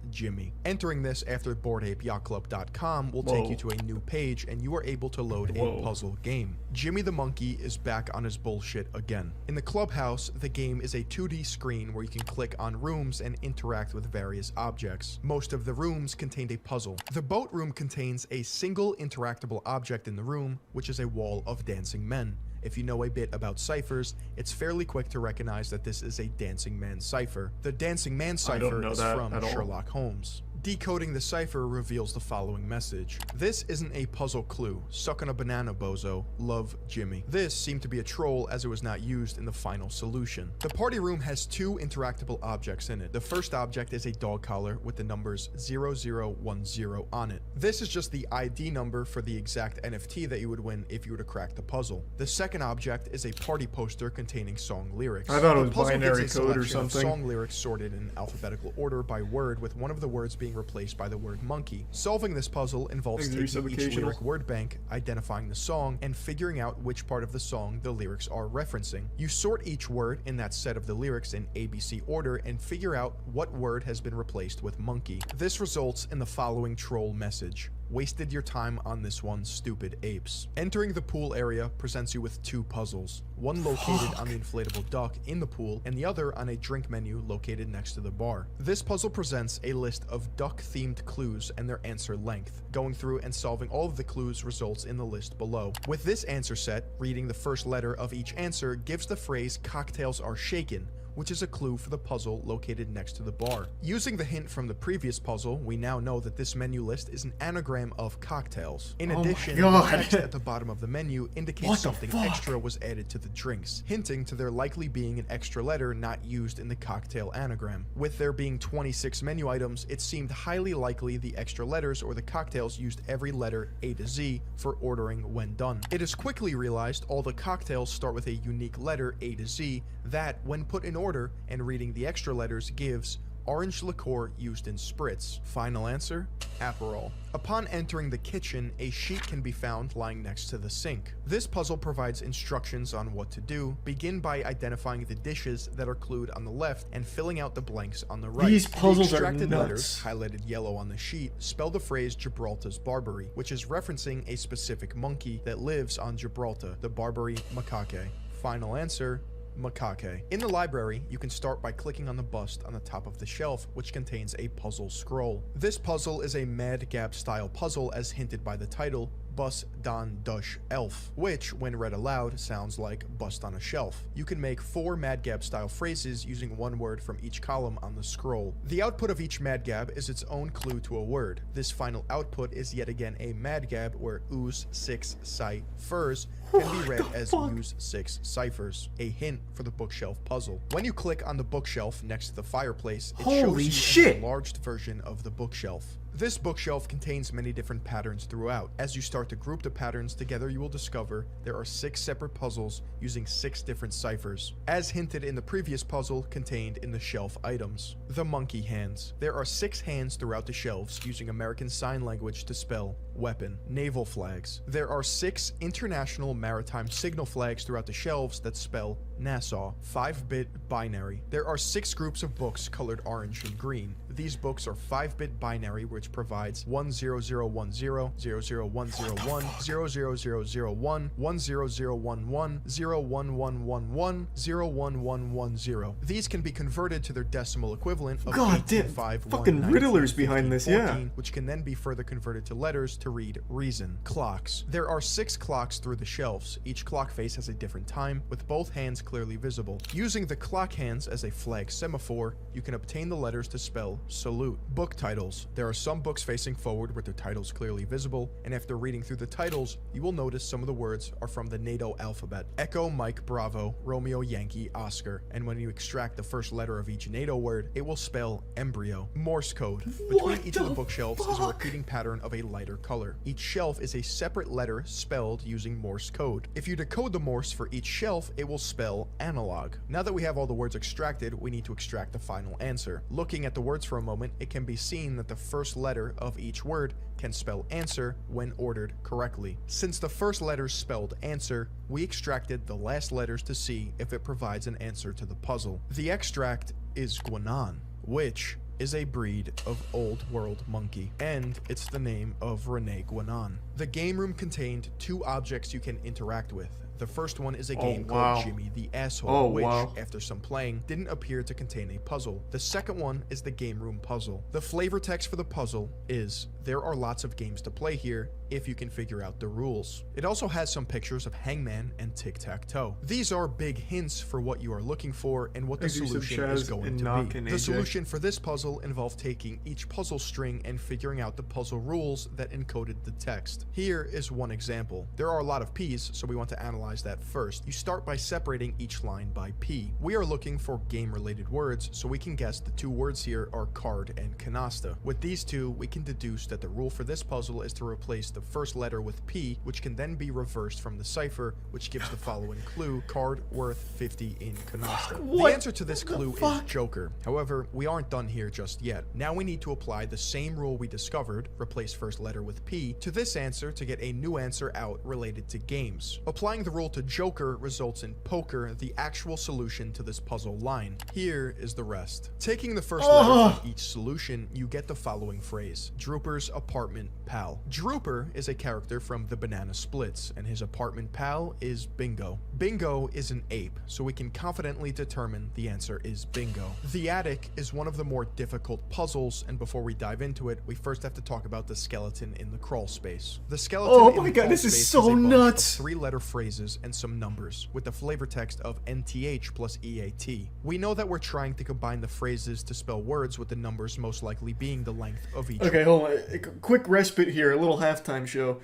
Speaker 3: /Jimmy. Entering this after boredapeyachtclub.com will take you to a new page and you are able to load a puzzle game. Jimmy the Monkey is back on his bullshit again. In the clubhouse, the game is a 2D screen where you can click on rooms and interact with various objects. Most of the rooms contained a puzzle. The boat room contains a single interactable object in the room, which is a wall of dancing men. If you know a bit about ciphers, it's fairly quick to recognize that this is a Dancing Man cipher. The Dancing Man cipher is from Sherlock Holmes. Decoding the cipher reveals the following message. This isn't a puzzle clue. Suck on a banana, bozo. Love, Jimmy. This seemed to be a troll as it was not used in the final solution. The party room has two interactable objects in it. The first object is a dog collar with the numbers 0010 on it. This is just the ID number for the exact NFT that you would win if you were to crack the puzzle. The second object is a party poster containing song lyrics.
Speaker 1: I thought it was binary code or something.
Speaker 3: Song lyrics sorted in alphabetical order by word, with one of the words being replaced by the word monkey. Solving this puzzle involves taking each lyric word bank, identifying the song, and figuring out which part of the song the lyrics are referencing. You sort each word in that set of the lyrics in ABC order and figure out what word has been replaced with monkey. This results in the following troll message. Wasted your time on this one, stupid apes. Entering the pool area presents you with 2 puzzles. One located on the inflatable duck in the pool, and the other on a drink menu located next to the bar. This puzzle presents a list of duck-themed clues and their answer length. Going through and solving all of the clues results in the list below. With this answer set, reading the first letter of each answer gives the phrase "cocktails are shaken," which is a clue for the puzzle located next to the bar. Using the hint from the previous puzzle, we now know that this menu list is an anagram of cocktails. In addition, the text at the bottom of the menu indicates something extra was added to the drinks, hinting to there likely being an extra letter not used in the cocktail anagram. With there being 26 menu items, it seemed highly likely the extra letters or the cocktails used every letter A to Z for ordering when done. It is quickly realized all the cocktails start with a unique letter A to Z that, when put in order and reading the extra letters, gives orange liqueur used in spritz. Final answer, Aperol. Upon entering the kitchen, a sheet can be found lying next to the sink. This puzzle provides instructions on what to do. Begin by identifying the dishes that are clued on the left and filling out the blanks on the right.
Speaker 1: These puzzles
Speaker 3: the
Speaker 1: are
Speaker 3: extracted
Speaker 1: nuts.
Speaker 3: letters, highlighted yellow on the sheet, spell the phrase Gibraltar's Barbary, which is referencing a specific monkey that lives on Gibraltar, the Barbary macaque. Final answer, macaque. In the library, you can start by clicking on the bust on the top of the shelf, which contains a puzzle scroll. This puzzle is a Mad Gab style puzzle as hinted by the title, Bus dan Dush Elf, which, when read aloud, sounds like bust on a shelf. You can make 4 Mad Gab style phrases using one word from each column on the scroll. The output of each Mad Gab is its own clue to a word. This final output is yet again a Mad Gab where ooze 6 ciphers can be read as use 6 ciphers, a hint for the bookshelf puzzle. When you click on the bookshelf next to the fireplace, it shows you an enlarged version of the bookshelf. This bookshelf contains many different patterns throughout. As you start to group the patterns together, you will discover there are 6 separate puzzles using 6 different ciphers, as hinted in the previous puzzle contained in the shelf items. The monkey hands. There are 6 hands throughout the shelves using American Sign Language to spell weapon. Naval flags. There are 6 international maritime signal flags throughout the shelves that spell Nassau. 5-bit binary. There are 6 groups of books colored orange and green. These books are 5-bit binary, which provides 10010, 00101, 00001, 10011, 01111, 01110. These can be converted to their decimal equivalent of 825,
Speaker 1: fucking riddlers behind this,
Speaker 3: 14, which can then be further converted to letters to read reason. Clocks. There are 6 clocks through the shelves. Each clock face has a different time, with both hands clearly visible. Using the clock hands as a flag semaphore, you can obtain the letters to spell salute. Book titles. There are some books facing forward with their titles clearly visible, and after reading through the titles, you will notice some of the words are from the NATO alphabet. Echo, Mike, Bravo, Romeo, Yankee, Oscar, and when you extract the first letter of each NATO word, it will spell embryo. Morse code. Between each of the bookshelves is a repeating pattern of a lighter color. Each shelf is a separate letter spelled using Morse code. If you decode the Morse for each shelf, it will spell analog. Now that we have all the words extracted, we need to extract the final answer. Looking at the words for a moment, it can be seen that the first letter of each word can spell answer when ordered correctly. Since the first letters spelled answer, we extracted the last letters to see if it provides an answer to the puzzle. The extract is Guanan, which is a breed of old world monkey, and it's the name of Rene Guanan. The game room contained 2 objects you can interact with. The first one is a game called Jimmy the Asshole, which, after some playing, didn't appear to contain a puzzle. The second one is the game room puzzle. The flavor text for the puzzle is, there are lots of games to play here if you can figure out the rules. It also has some pictures of Hangman and Tic-Tac-Toe. These are big hints for what you are looking for and what the solution is going to be. The solution for this puzzle involved taking each puzzle string and figuring out the puzzle rules that encoded the text. Here is one example. There are a lot of P's, so we want to analyze that first. You start by separating each line by P. We are looking for game-related words, so we can guess the 2 words here are card and canasta. With these 2, we can deduce that the rule for this puzzle is to replace the first letter with P, which can then be reversed from the cipher, which gives the following clue: card worth 50 in canasta. The answer to this clue is Joker. However, we aren't done here just yet. Now we need to apply the same rule we discovered, replace first letter with P, to this answer to get a new answer out related to games. Applying the rule to Joker results in poker, the actual solution to this puzzle line. Here is the rest. Taking the first letter from each solution, you get the following phrase: Drooper's apartment pal. Drooper is a character from the Banana Splits, and his apartment pal is Bingo. Bingo is an ape, so we can confidently determine the answer is Bingo. The attic is one of the more difficult puzzles, and before we dive into it, we first have to talk about the skeleton in the crawl space. The skeleton in the crawl
Speaker 1: this is
Speaker 3: space
Speaker 1: so
Speaker 3: a bunch
Speaker 1: nuts.
Speaker 3: of 3-letter phrases and some numbers, with the flavor text of NTH plus EAT. We know that we're trying to combine the phrases to spell words, with the numbers most likely being the length of each.
Speaker 1: Okay, hold on. A quick respite here, a little halftime show.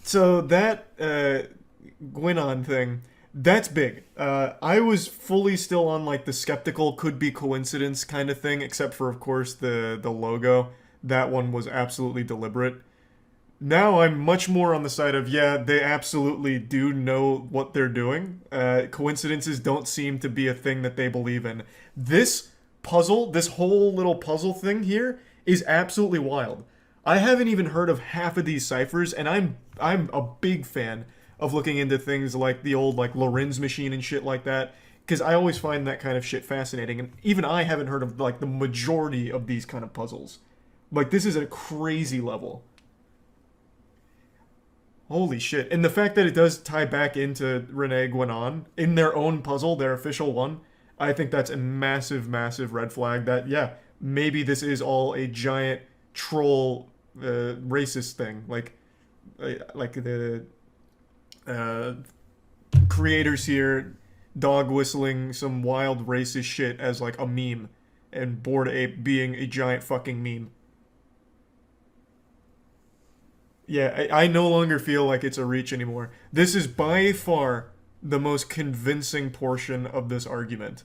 Speaker 1: So that Gwynon thing, that's big. I was fully still on like the skeptical could be coincidence kind of thing, except for of course the logo. That one was absolutely deliberate. Now I'm much more on the side of, yeah, they absolutely do know what they're doing. Coincidences don't seem to be a thing that they believe in. This puzzle, this whole little puzzle thing here is absolutely wild. I haven't even heard of half of these ciphers, and I'm a big fan of looking into things like the old like Lorenz machine and shit like that, because I always find that kind of shit fascinating, and even I haven't heard of like the majority of these kind of puzzles. Like, this is a crazy level. Holy shit. And the fact that it does tie back into Renee Gwynon in their own puzzle, their official one, I think that's a massive, massive red flag that, yeah, maybe this is all a giant troll racist thing. Like the creators here dog whistling some wild racist shit as like a meme, and Bored Ape being a giant fucking meme. Yeah, I no longer feel like it's a reach anymore. This is by far the most convincing portion of this argument.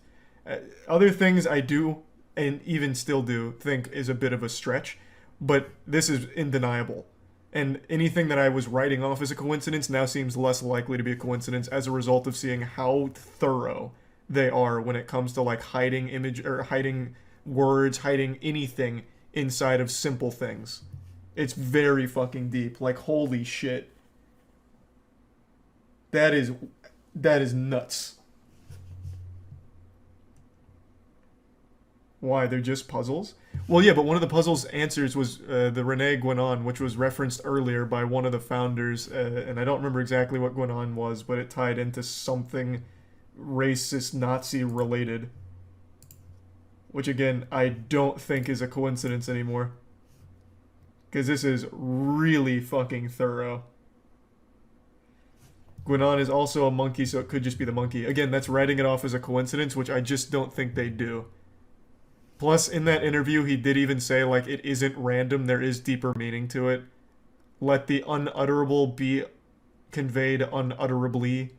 Speaker 1: Other things I do, and even still do, think is a bit of a stretch, but this is undeniable. And anything that I was writing off as a coincidence now seems less likely to be a coincidence as a result of seeing how thorough they are when it comes to like hiding image or hiding words, hiding anything inside of simple things. It's very fucking deep. Like, holy shit. That is nuts. Why? They're just puzzles? Well, yeah, but one of the puzzles' answers was the Renee Gwynon, which was referenced earlier by one of the founders, and I don't remember exactly what Gwynon was, but it tied into something racist, Nazi-related. Which, again, I don't think is a coincidence anymore. Because this is really fucking thorough. Gwynon is also a monkey, so it could just be the monkey. Again, that's writing it off as a coincidence, which I just don't think they do. Plus, in that interview, he did even say, like, it isn't random, there is deeper meaning to it. Let the unutterable be conveyed unutterably,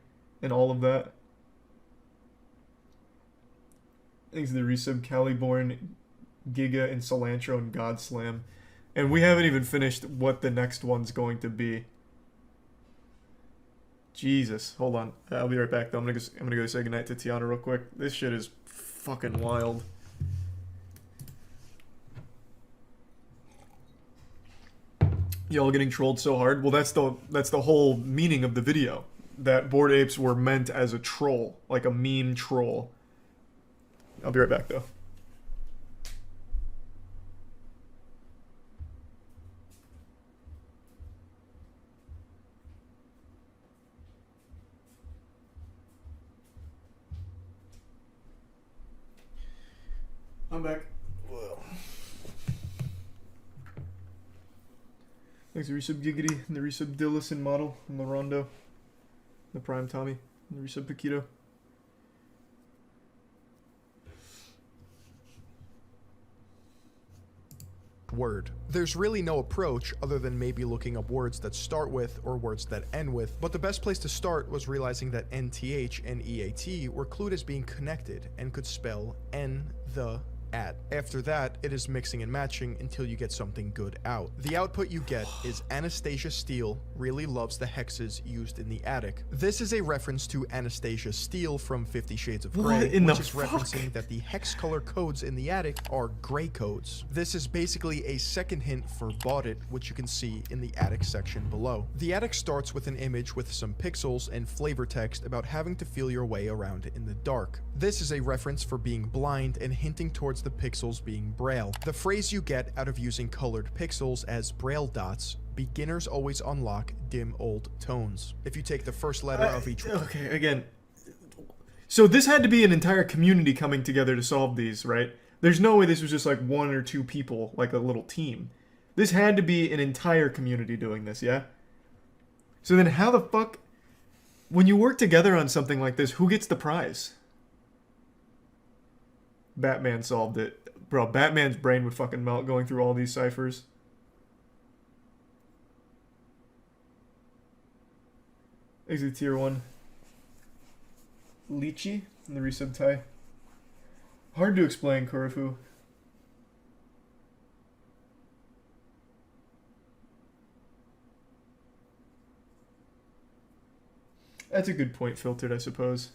Speaker 1: and all of that. Thanks to the resub, Caliborn, Giga, and Cilantro, and Godslam. And we haven't even finished what the next one's going to be. Jesus. Hold on. I'll be right back, though. I'm gonna go say goodnight to Tiana real quick. This shit is fucking wild. Y'all getting trolled so hard? Well, that's the whole meaning of the video. That Bored Apes were meant as a troll. Like a meme troll. I'll be right back, though. I'm back. Whoa. Thanks to resub Giggity, and the resub Dillison model, and the Rondo, the Prime Tommy, and the resub Paquito.
Speaker 3: Word. There's really no approach other than maybe looking up words that start with or words that end with, but the best place to start was realizing that NTH and EAT were clued as being connected and could spell N, the, at. After that, it is mixing and matching until you get something good out. The output you get is Anastasia Steele really loves the hexes used in the attic. This is a reference to Anastasia Steele from 50 Shades of Grey, which is referencing that the hex color codes in the attic are gray codes. This is basically a second hint for Bought It, which you can see in the attic section below. The attic starts with an image with some pixels and flavor text about having to feel your way around in the dark. This is a reference for being blind and hinting towards the pixels being braille. The phrase you get out of using colored pixels as braille dots: beginners always unlock dim old tones. If you take the first letter of each...
Speaker 1: Okay, again. So this had to be an entire community coming together to solve these, right? There's no way this was just like one or two people, like a little team. This had to be an entire community doing this, yeah? So then how the fuck... When you work together on something like this, who gets the prize? Batman solved it. Bro, Batman's brain would fucking melt going through all these ciphers. Exit tier 1. Lychee in the resub tie. Hard to explain, Kurifu. That's a good point, Filtered, I suppose.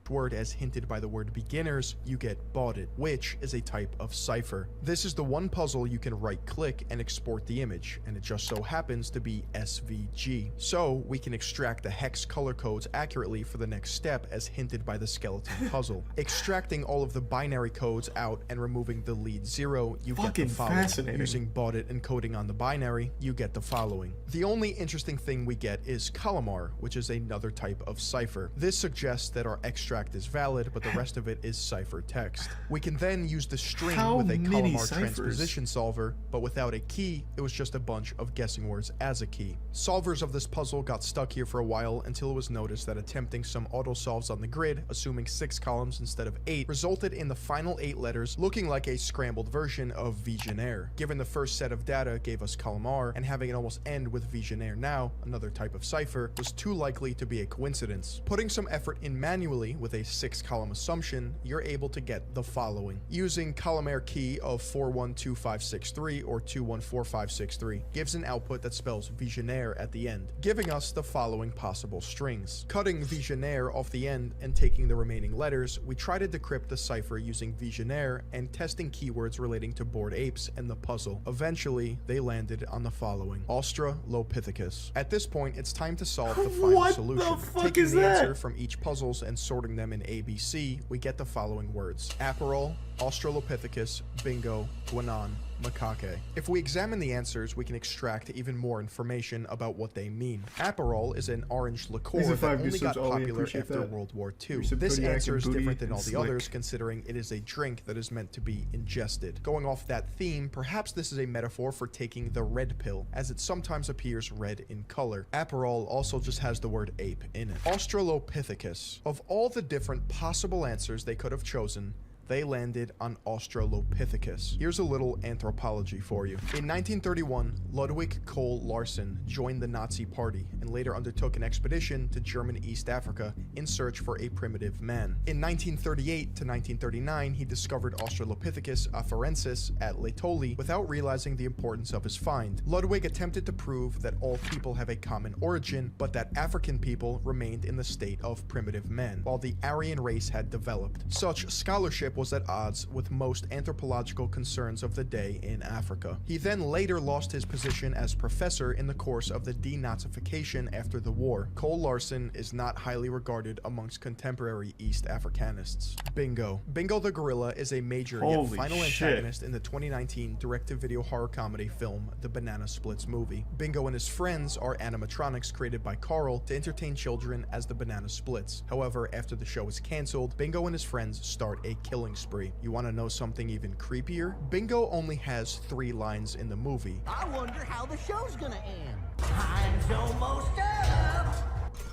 Speaker 3: Word as hinted by the word beginners, you get Bought It, which is a type of cipher. This is the one puzzle you can right-click and export the image, and it just so happens to be SVG. So we can extract the hex color codes accurately for the next step as hinted by the skeleton puzzle. Extracting all of the binary codes out and removing the lead 0, you get the following.
Speaker 1: Fascinating.
Speaker 3: Using Bought It and coding on the binary, you get the following. The only interesting thing we get is Calamar, which is another type of cipher. This suggests that our extract is valid, but the rest of it is cipher text. We can then use the string with a Calamar transposition solver, but without a key, it was just a bunch of guessing words as a key. Solvers of this puzzle got stuck here for a while until it was noticed that attempting some auto solves on the grid, assuming 6 columns instead of 8, resulted in the final 8 letters looking like a scrambled version of Visionaire. Given the first set of data gave us Calamar, and having it almost end with Visionaire now, another type of cipher, was too likely to be a coincidence. Putting some effort in manually with a 6-column assumption, you're able to get the following. Using Calamar key of 412563 or 214563 gives an output that spells Visionaire at the end, giving us the following possible strings. Cutting Visionaire off the end and taking the remaining letters, we try to decrypt the cipher using Visionaire and testing keywords relating to Bored Apes and the puzzle. Eventually, they landed on the following: Australopithecus. At this point, it's time to solve the final solution.
Speaker 1: What the fuck
Speaker 3: Taking
Speaker 1: is
Speaker 3: the
Speaker 1: that?
Speaker 3: answer from each puzzles and sorting them in ABC, we get the following words: Aperol, Australopithecus, Bingo, Guanan, Macaque. If we examine the answers, we can extract even more information about what they mean. Aperol is an orange liqueur that only got popular after World War II. This answer is different than all the others, considering it is a drink that is meant to be ingested. Going off that theme, perhaps this is a metaphor for taking the red pill, as it sometimes appears red in color. Aperol also just has the word ape in it. Australopithecus. Of all the different possible answers they could have chosen, they landed on Australopithecus. Here's a little anthropology for you. In 1931, Ludwig Cole Larsen joined the Nazi Party and later undertook an expedition to German East Africa in search for a primitive man. In 1938 to 1939, he discovered Australopithecus afarensis at Laetoli without realizing the importance of his find. Ludwig attempted to prove that all people have a common origin, but that African people remained in the state of primitive man, while the Aryan race had developed. Such scholarship was at odds with most anthropological concerns of the day in Africa. He then later lost his position as professor in the course of the denazification after the war. Cole Larsen is not highly regarded amongst contemporary East Africanists. Bingo. Bingo the Gorilla is a major yet final antagonist in the 2019 direct-to-video horror comedy film The Banana Splits Movie. Bingo and his friends are animatronics created by Carl to entertain children as the Banana Splits. However, after the show is cancelled, Bingo and his friends start a killing spree. You want to know something even creepier? Bingo only has 3 lines in the movie.
Speaker 12: I wonder how the show's gonna end. Time's almost up.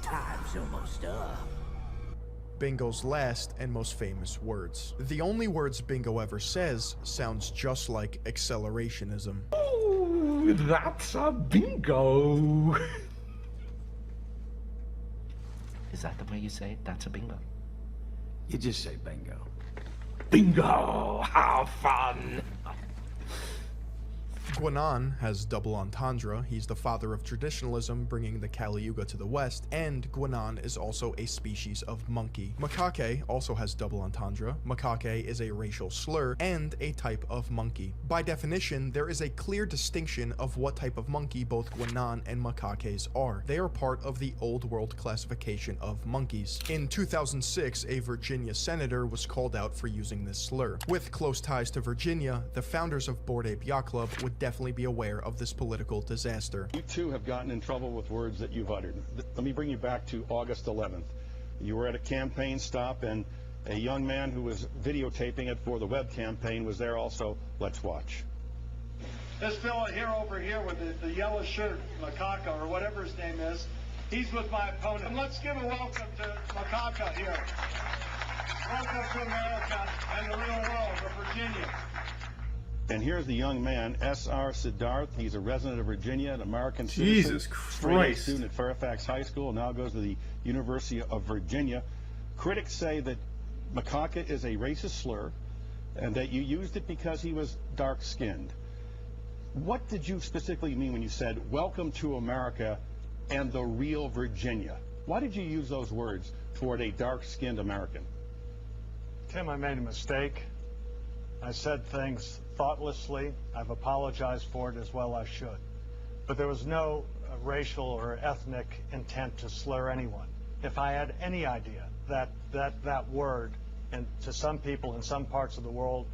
Speaker 12: Time's almost up.
Speaker 3: Bingo's last and most famous words. The only words Bingo ever says sounds just like accelerationism.
Speaker 13: Oh, that's a bingo.
Speaker 12: Is that the way you say it? That's a bingo.
Speaker 13: You just say bingo. Bingo! How fun!
Speaker 3: Guinan has double entendre. He's the father of traditionalism, bringing the Kali Yuga to the west, and Guinan is also a species of monkey. Macaque also has double entendre. Macaque is a racial slur and a type of monkey. By definition, there is a clear distinction of what type of monkey both Guinan and macaques are. They are part of the Old World classification of monkeys. In 2006, a Virginia senator was called out for using this slur. With close ties to Virginia, the founders of Bored Ape Yacht Club would definitely be aware of this political disaster.
Speaker 14: You too have gotten in trouble with words that you've uttered. Let me bring you back to August 11th. You were at a campaign stop and a young man who was videotaping it for the web campaign was there also. Let's watch.
Speaker 15: This fella here over here with the yellow shirt, Macaca, or whatever his name is, he's with my opponent. And let's give a welcome to Macaca here. Welcome to America and the real world of Virginia.
Speaker 14: And here's the young man, S.R. Siddharth. He's a resident of Virginia, an American citizen.
Speaker 1: Jesus
Speaker 14: straight-A
Speaker 1: Christ.
Speaker 14: student at Fairfax High School, now goes to the University of Virginia. Critics say that macaca is a racist slur and that you used it because he was dark-skinned. What did you specifically mean when you said, welcome to America and the real Virginia? Why did you use those words toward a dark-skinned American?
Speaker 15: Tim, I made a mistake. I said things thoughtlessly. I've apologized for it as well I should. But there was no racial or ethnic intent to slur anyone. If I had any idea that word, and to some people in some parts of the world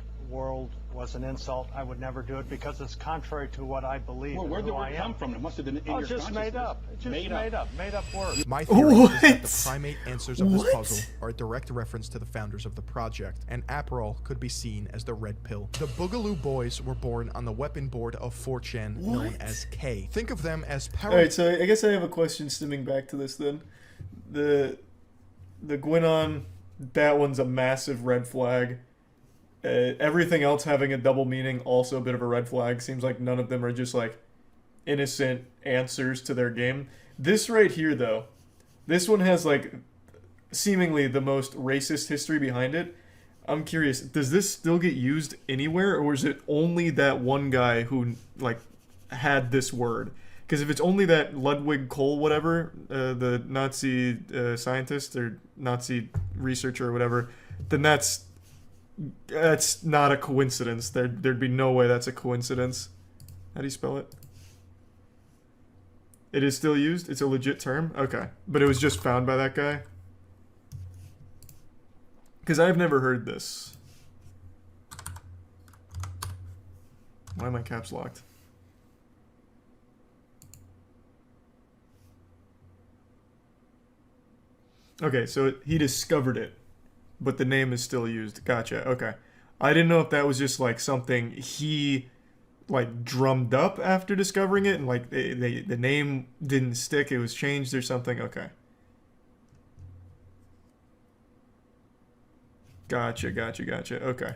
Speaker 15: was an insult, I would never do it because it's contrary to what I believe.
Speaker 14: Well, where
Speaker 15: and
Speaker 14: did
Speaker 15: who
Speaker 14: it
Speaker 15: I
Speaker 14: come
Speaker 15: am.
Speaker 14: from? It must have been in your
Speaker 15: just
Speaker 14: consciousness.
Speaker 15: made up. Just made up words.
Speaker 3: My theory is that the
Speaker 1: What?
Speaker 3: primate answers of this
Speaker 1: What?
Speaker 3: puzzle are a direct reference to the founders of the project, and Aperol could be seen as the red pill. The Boogaloo Boys were born on the weapon board of 4chan known
Speaker 1: What?
Speaker 3: as K. Think of them as
Speaker 1: Alright, so I guess I have a question stemming back to this then. The Guinan, that one's a massive red flag. Everything else having a double meaning, also a bit of a red flag. Seems like none of them are just like innocent answers to their game. This right here, though, this one has like seemingly the most racist history behind it. I'm curious, does this still get used anywhere, or is it only that one guy who like had this word? Because if it's only that Ludwig Kohl, whatever, the Nazi scientist or Nazi researcher or whatever, then that's not a coincidence. There'd be no way that's a coincidence. How do you spell it? It is still used? It's a legit term? Okay. But it was just found by that guy? Because I've never heard this. Why am I caps locked? Okay, so he discovered it, but the name is still used. Gotcha, okay. I didn't know if that was just like something he like drummed up after discovering it and like the name didn't stick, it was changed or something. Okay. Gotcha. Okay.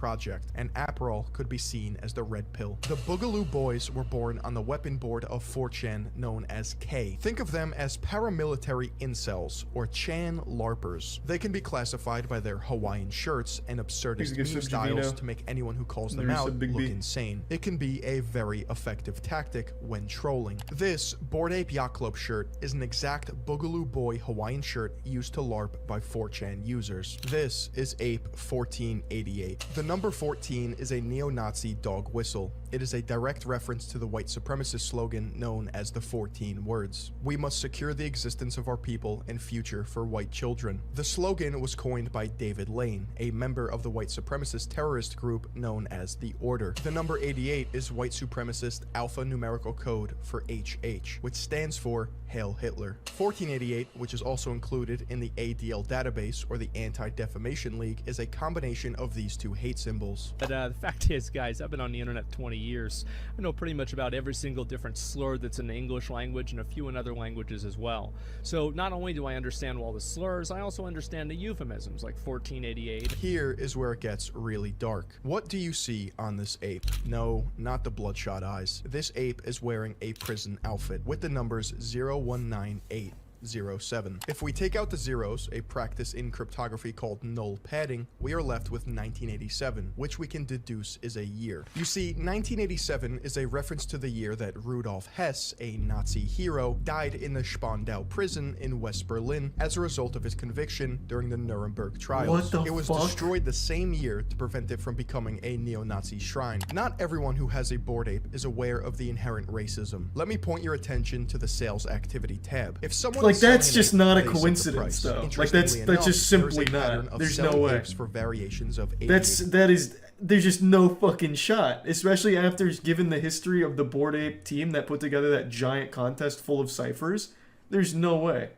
Speaker 3: project, and Aperol could be seen as the red pill. The Boogaloo Boys were born on the weapon board of 4chan known as K. Think of them as paramilitary incels, or Chan LARPers. They can be classified by their Hawaiian shirts and absurdist meme styles to make anyone who calls them out look insane. It can be a very effective tactic when trolling. This Bored Ape Yacht Club shirt is an exact Boogaloo Boy Hawaiian shirt used to LARP by 4chan users. This is Ape 1488. The number 14 is a neo-Nazi dog whistle. It is a direct reference to the white supremacist slogan known as the 14 words. We must secure the existence of our people and future for white children. The slogan was coined by David Lane, a member of the white supremacist terrorist group known as the Order. The number 88 is white supremacist alphanumerical code for HH, which stands for Hail Hitler. 1488, which is also included in the ADL database or the Anti-Defamation League, is a combination of these two hate symbols.
Speaker 16: But the fact is, guys, I've been on the internet 20 20 years. I know pretty much about every single different slur that's in the English language and a few in other languages as well. So not only do I understand all the slurs, I also understand the euphemisms like 1488.
Speaker 3: Here is where it gets really dark. What do you see on this ape? No, not the bloodshot eyes. This ape is wearing a prison outfit with the numbers 0198. 07. If we take out the zeros, a practice in cryptography called null padding, we are left with 1987, which we can deduce is a year. You see, 1987 is a reference to the year that Rudolf Hess, a Nazi hero, died in the Spandau prison in West Berlin as a result of his conviction during the Nuremberg trials.
Speaker 1: What the
Speaker 3: It was
Speaker 1: fuck?
Speaker 3: destroyed the same year to prevent it from becoming a neo-Nazi shrine. Not everyone who has a Bored Ape is aware of the inherent racism. Let me point your attention to the sales activity tab. If someone
Speaker 1: Like,
Speaker 3: is selling
Speaker 1: that's
Speaker 3: an
Speaker 1: just
Speaker 3: ape,
Speaker 1: not a
Speaker 3: they set the
Speaker 1: coincidence,
Speaker 3: price.
Speaker 1: though. Like,
Speaker 3: Interestingly
Speaker 1: that's
Speaker 3: enough,
Speaker 1: just
Speaker 3: there is a
Speaker 1: simply
Speaker 3: pattern
Speaker 1: not.
Speaker 3: of
Speaker 1: There's no
Speaker 3: selling
Speaker 1: way.
Speaker 3: apes for variations of 88.
Speaker 1: There's just no fucking shot. Especially after given the history of the Bored Ape team that put together that giant contest full of ciphers. There's no way.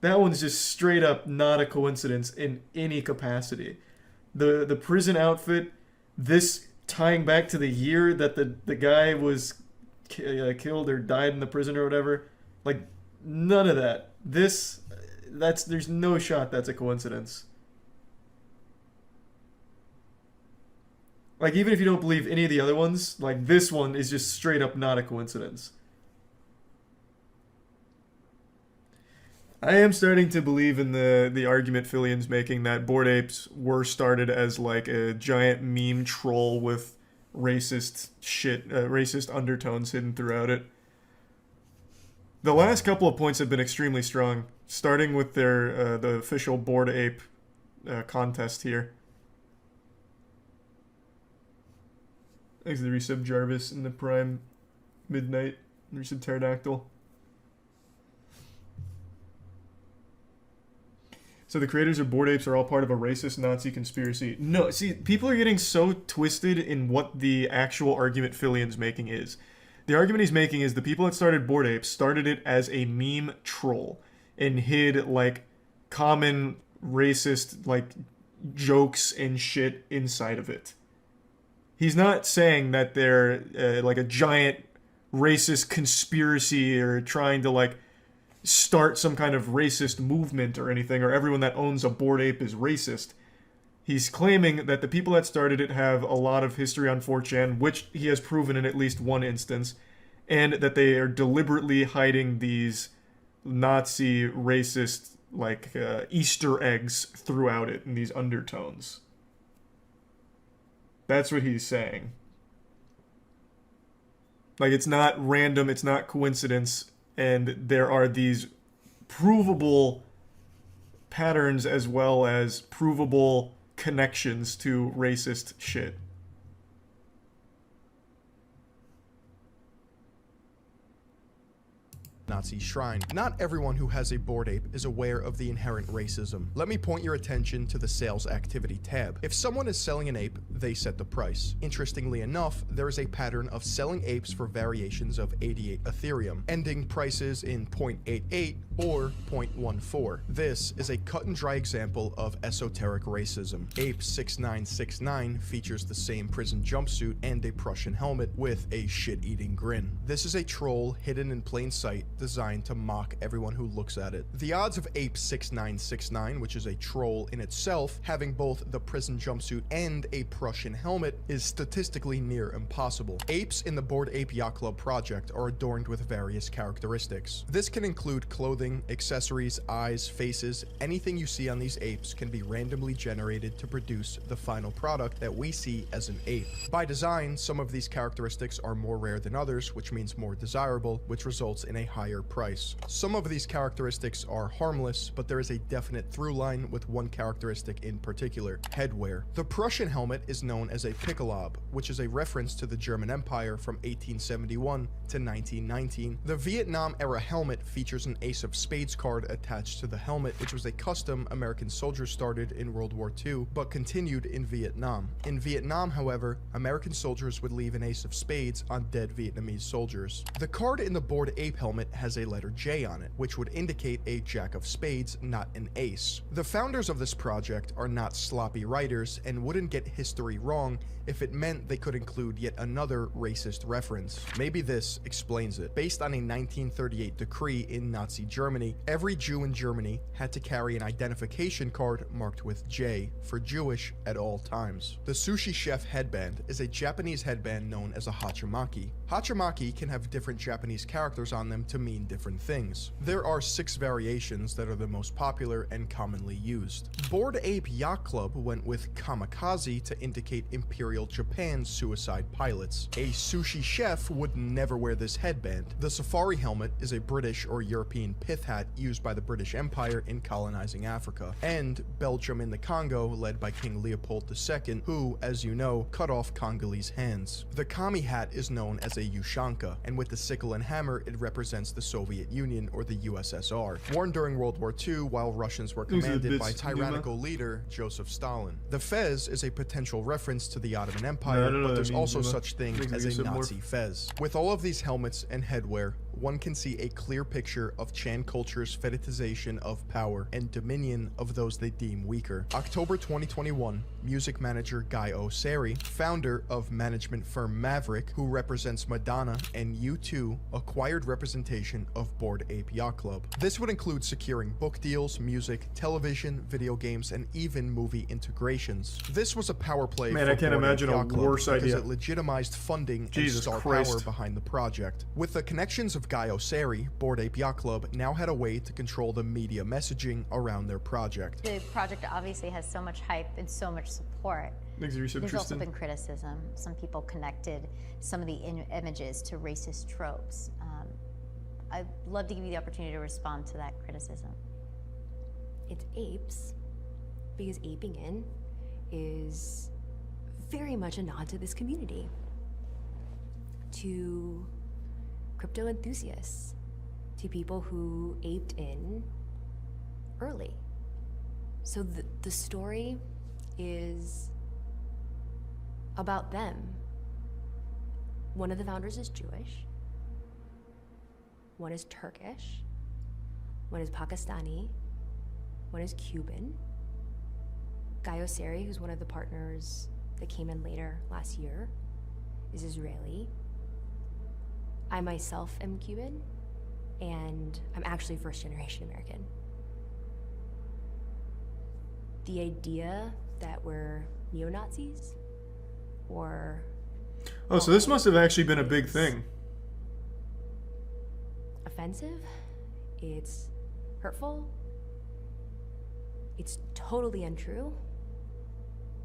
Speaker 1: That one's just straight up not a coincidence in any capacity. The prison outfit, this tying back to the year that the guy was killed or died in the prison or whatever, like none of that. There's no shot that's a coincidence. Like, even if you don't believe any of the other ones, like, this one is just straight up not a coincidence. I am starting to believe in the argument Fillion's making that Bored Apes were started as, like, a giant meme troll with racist shit, racist undertones hidden throughout it. The last couple of points have been extremely strong, starting with their the official Bored Ape contest here. Thanks to the resub Jarvis and the Prime Midnight resub Pterodactyl. So the creators of Bored Apes are all part of a racist Nazi conspiracy. No, see, people are getting so twisted in what the actual argument Fillion's making is. The argument he's making is the people that started Bored Apes started it as a meme troll and hid, like, common racist, like, jokes and shit inside of it. He's not saying that they're like a giant racist conspiracy or trying to like start some kind of racist movement or anything, or everyone that owns a Bored Ape is racist. He's claiming that the people that started it have a lot of history on 4chan, which he has proven in at least one instance, and that they are deliberately hiding these Nazi racist like Easter eggs throughout it in these undertones. That's what he's saying. Like, it's not random, it's not coincidence, and there are these provable patterns as well as provable connections to racist shit.
Speaker 3: Nazi shrine. Not everyone who has a Bored Ape is aware of the inherent racism. Let me point your attention to the sales activity tab. If someone is selling an ape, they set the price. Interestingly enough, there is a pattern of selling apes for variations of 88 Ethereum, ending prices in 0.88 or 0.14. This is a cut and dry example of esoteric racism. Ape 6969 features the same prison jumpsuit and a Prussian helmet with a shit-eating grin. This is a troll hidden in plain sight designed to mock everyone who looks at it. The odds of Ape 6969, which is a troll in itself, having both the prison jumpsuit and a Prussian helmet is statistically near impossible. Apes in the Bored Ape Yacht Club project are adorned with various characteristics. This can include clothing, accessories, eyes, faces. Anything you see on these apes can be randomly generated to produce the final product that we see as an ape. By design, some of these characteristics are more rare than others, which means more desirable, which results in a higher price. Some of these characteristics are harmless, but there is a definite through line with one characteristic in particular: headwear. The Prussian helmet is known as a Pickelob, which is a reference to the German Empire from 1871 to 1919. The Vietnam-era helmet features an Ace of Spades card attached to the helmet, which was a custom American soldiers started in World War II, but continued in Vietnam. In Vietnam, however, American soldiers would leave an Ace of Spades on dead Vietnamese soldiers. The card in the Bored Ape helmet has a letter J on it, which would indicate a jack of spades, not an ace. The founders of this project are not sloppy writers and wouldn't get history wrong if it meant they could include yet another racist reference. Maybe this explains it. Based on a 1938 decree in Nazi Germany, every Jew in Germany had to carry an identification card marked with J for Jewish at all times. The sushi chef headband is a Japanese headband known as a hachimaki. Hachimaki can have different Japanese characters on them to mean different things. There are 6 variations that are the most popular and commonly used. Bored Ape Yacht Club went with kamikaze to indicate Imperial Japan's suicide pilots. A sushi chef would never wear this headband. The safari helmet is a British or European pith hat used by the British Empire in colonizing Africa. And Belgium in the Congo, led by King Leopold II, who, as you know, cut off Congolese hands. The kami hat is known as a ushanka, and with the sickle and hammer, it represents the Soviet Union or the USSR, worn during World War II while Russians were commanded by tyrannical leader Joseph Stalin. The fez is a potential reference to the Ottoman Empire, but there's also such thing as a Nazi fez. With all of these helmets and headwear, one can see a clear picture of Chan culture's fetishization of power and dominion of those they deem weaker. October 2021, music manager Guy Oseary, founder of management firm Maverick, who represents Madonna and U2, acquired representation of Bored Ape Yacht Club. This would include securing book deals, music, television, video games, and even movie integrations. This was a power play
Speaker 1: Man,
Speaker 3: for
Speaker 1: I can't
Speaker 3: Bored Ape
Speaker 1: imagine a
Speaker 3: Yacht Club
Speaker 1: worse
Speaker 3: because
Speaker 1: idea.
Speaker 3: it legitimized funding
Speaker 1: Jesus
Speaker 3: and star
Speaker 1: Christ.
Speaker 3: power behind the project. With the connections of Guy Oseary, Bored Ape Yacht Club now had a way to control the media messaging around their project.
Speaker 10: The project obviously has so much hype and so much support. There's also been criticism. Some people connected some of the images to racist tropes. I'd love to give you the opportunity to respond to that criticism.
Speaker 11: It's apes, because aping in is very much a nod to this community, to crypto enthusiasts, to people who aped in early. So the story is about them. One of the founders is Jewish, one is Turkish, one is Pakistani, one is Cuban. Guy Oseary, who's one of the partners that came in later last year, is Israeli. I myself am Cuban, and I'm actually first-generation American. The idea that we're neo-Nazis or...
Speaker 1: Oh, so this must have actually been a big thing.
Speaker 11: Offensive, it's hurtful, it's totally untrue.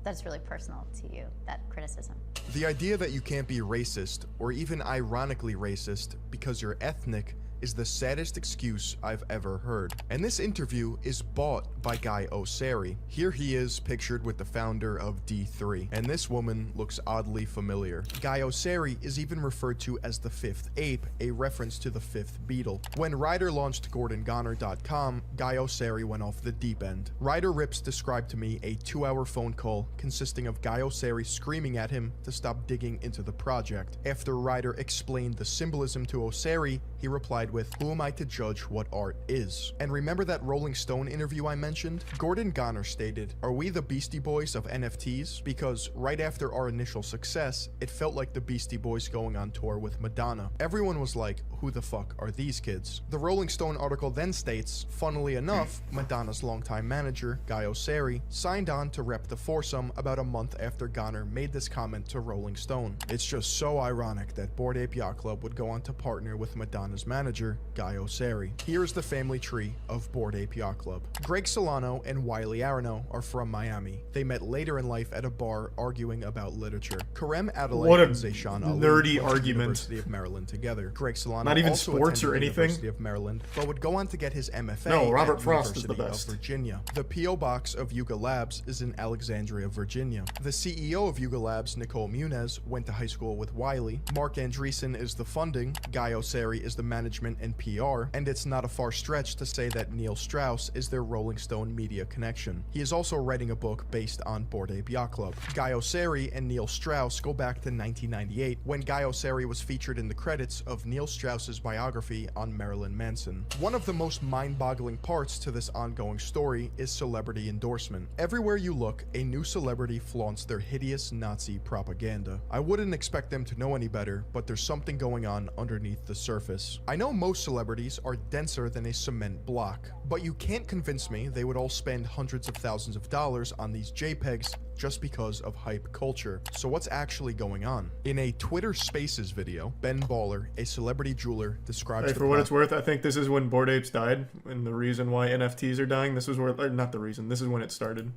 Speaker 10: That's really personal to you, that criticism.
Speaker 3: The idea that you can't be racist, or even ironically racist, because you're ethnic is the saddest excuse I've ever heard. And this interview is bought by Guy Oseary. Here he is pictured with the founder of D3, and this woman looks oddly familiar. Guy Oseary is even referred to as the fifth ape, a reference to the fifth Beatle. When Ryder launched GordonGoner.com, Guy Oseary went off the deep end. Ryder Rips described to me a 2-hour phone call consisting of Guy Oseary screaming at him to stop digging into the project. After Ryder explained the symbolism to Oseary, he replied with, "Who am I to judge what art is?" And remember that Rolling Stone interview I mentioned? Gordon Goner stated, "Are we the Beastie Boys of NFTs? Because right after our initial success, it felt like the Beastie Boys going on tour with Madonna. Everyone was like, who the fuck are these kids?" The Rolling Stone article then states, funnily enough, Madonna's longtime manager, Guy Oseary, signed on to rep the foursome about a month after Goner made this comment to Rolling Stone. It's just so ironic that Bored Ape Yacht Club would go on to partner with Madonna's manager, Guy Oseary. Here's the family tree of Bored Ape Yacht Club. Greg Solano and Wiley Arano are from Miami. They met later in life at a bar arguing about literature. Karem Adelaide
Speaker 1: What a
Speaker 3: and Zayshawn Ali
Speaker 1: nerdy
Speaker 3: went to the
Speaker 1: argument.
Speaker 3: University of Maryland together. Greg Solano
Speaker 1: Not even
Speaker 3: also
Speaker 1: sports
Speaker 3: attended
Speaker 1: or
Speaker 3: the
Speaker 1: anything?
Speaker 3: University of Maryland, but would go on to get his MFA
Speaker 1: No, Robert
Speaker 3: at
Speaker 1: Frost is
Speaker 3: University
Speaker 1: the best.
Speaker 3: of Virginia. The P.O. Box of Yuga Labs is in Alexandria, Virginia. The CEO of Yuga Labs, Nicole Muniz, went to high school with Wiley. Mark Andreessen is the funding, Guy Oseary is the management and PR, and it's not a far stretch to say that Neil Strauss is their Rolling Stone media connection. He is also writing a book based on Bored Ape Yacht Club. Guy Oseary and Neil Strauss go back to 1998, when Guy Oseary was featured in the credits of Neil Strauss' House's biography on Marilyn Manson. One of the most mind-boggling parts to this ongoing story is celebrity endorsement. Everywhere you look, a new celebrity flaunts their hideous Nazi propaganda. I wouldn't expect them to know any better, but there's something going on underneath the surface. I know most celebrities are denser than a cement block, but you can't convince me they would all spend hundreds of thousands of dollars on these JPEGs just because of hype culture. So what's actually going on? In a Twitter Spaces video, Ben Baller, a celebrity jeweler, describes
Speaker 1: for what it's worth, I think this is when Bored Apes died, and the reason why NFTs are dying. This is where, or not the reason, this is when it started.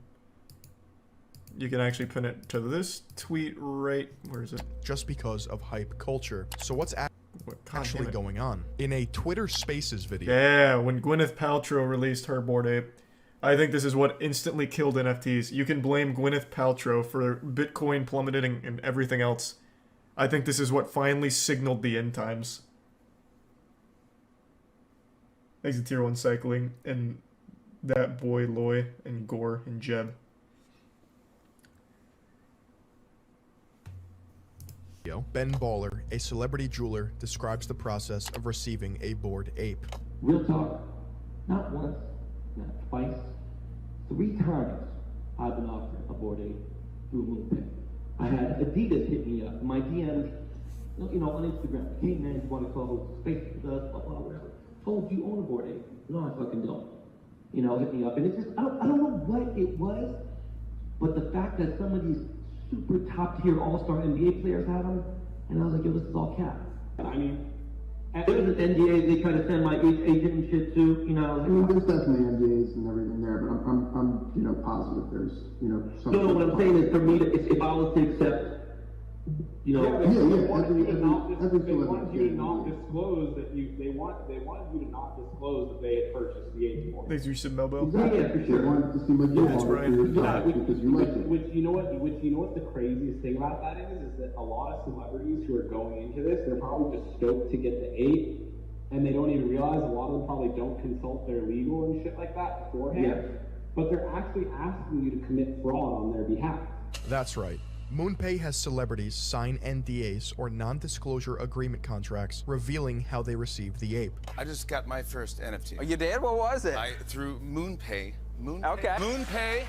Speaker 1: You can actually pin it to this tweet right, where is it?
Speaker 3: Just because of hype culture. So what's actually going on? In a Twitter Spaces video.
Speaker 1: Yeah, when Gwyneth Paltrow released her Bored Ape, I think this is what instantly killed NFTs. You can blame Gwyneth Paltrow for Bitcoin plummeting and everything else. I think this is what finally signaled the end times. Thanks to Tier 1 Cycling and that boy Loy and Gore and Jeb.
Speaker 3: Ben Baller, a celebrity jeweler, describes the process of receiving a Bored Ape.
Speaker 17: Real talk. Not once, not twice, 3 times I've been offered a Bored Ape through MoonPay. I had Adidas hit me up, my DMs, you know, on Instagram. Hey man, you want to close space with us, blah, blah, whatever. Told you own a Bored Ape. No, I fucking don't. You know, hit me up. And it's just, I don't know what it was, but the fact that some of these super top tier all-star NBA players had them, and I was like, yo, this is all cap. I mean, there's an NDA they try to send my agent and shit too, you know.
Speaker 18: I mean, there's definitely NDAs and everything there, but I'm you know, positive there's, you know, something.
Speaker 17: No, what I'm saying is for me, if I was to accept, you know.
Speaker 18: They wanted you to not
Speaker 19: disclose that they wanted you to not disclose that they had purchased the Ape for you.
Speaker 1: Thanks, you said Melbo.
Speaker 18: Exactly.
Speaker 17: Yeah, for sure.
Speaker 18: They wanted to see what you wanted for yourself because you liked it.
Speaker 19: Which you know what the craziest thing about that is that a lot of celebrities who are going into this, they're probably just stoked to get the Ape, and they don't even realize a lot of them probably don't consult their legal and shit like that beforehand.
Speaker 17: Yeah.
Speaker 19: But they're actually asking you to commit fraud on their behalf.
Speaker 3: That's right. MoonPay has celebrities sign NDAs or non-disclosure agreement contracts revealing how they received the ape.
Speaker 20: I just got my first NFT.
Speaker 21: Oh, you did? What was it?
Speaker 20: Through MoonPay.
Speaker 21: Okay.
Speaker 20: MoonPay,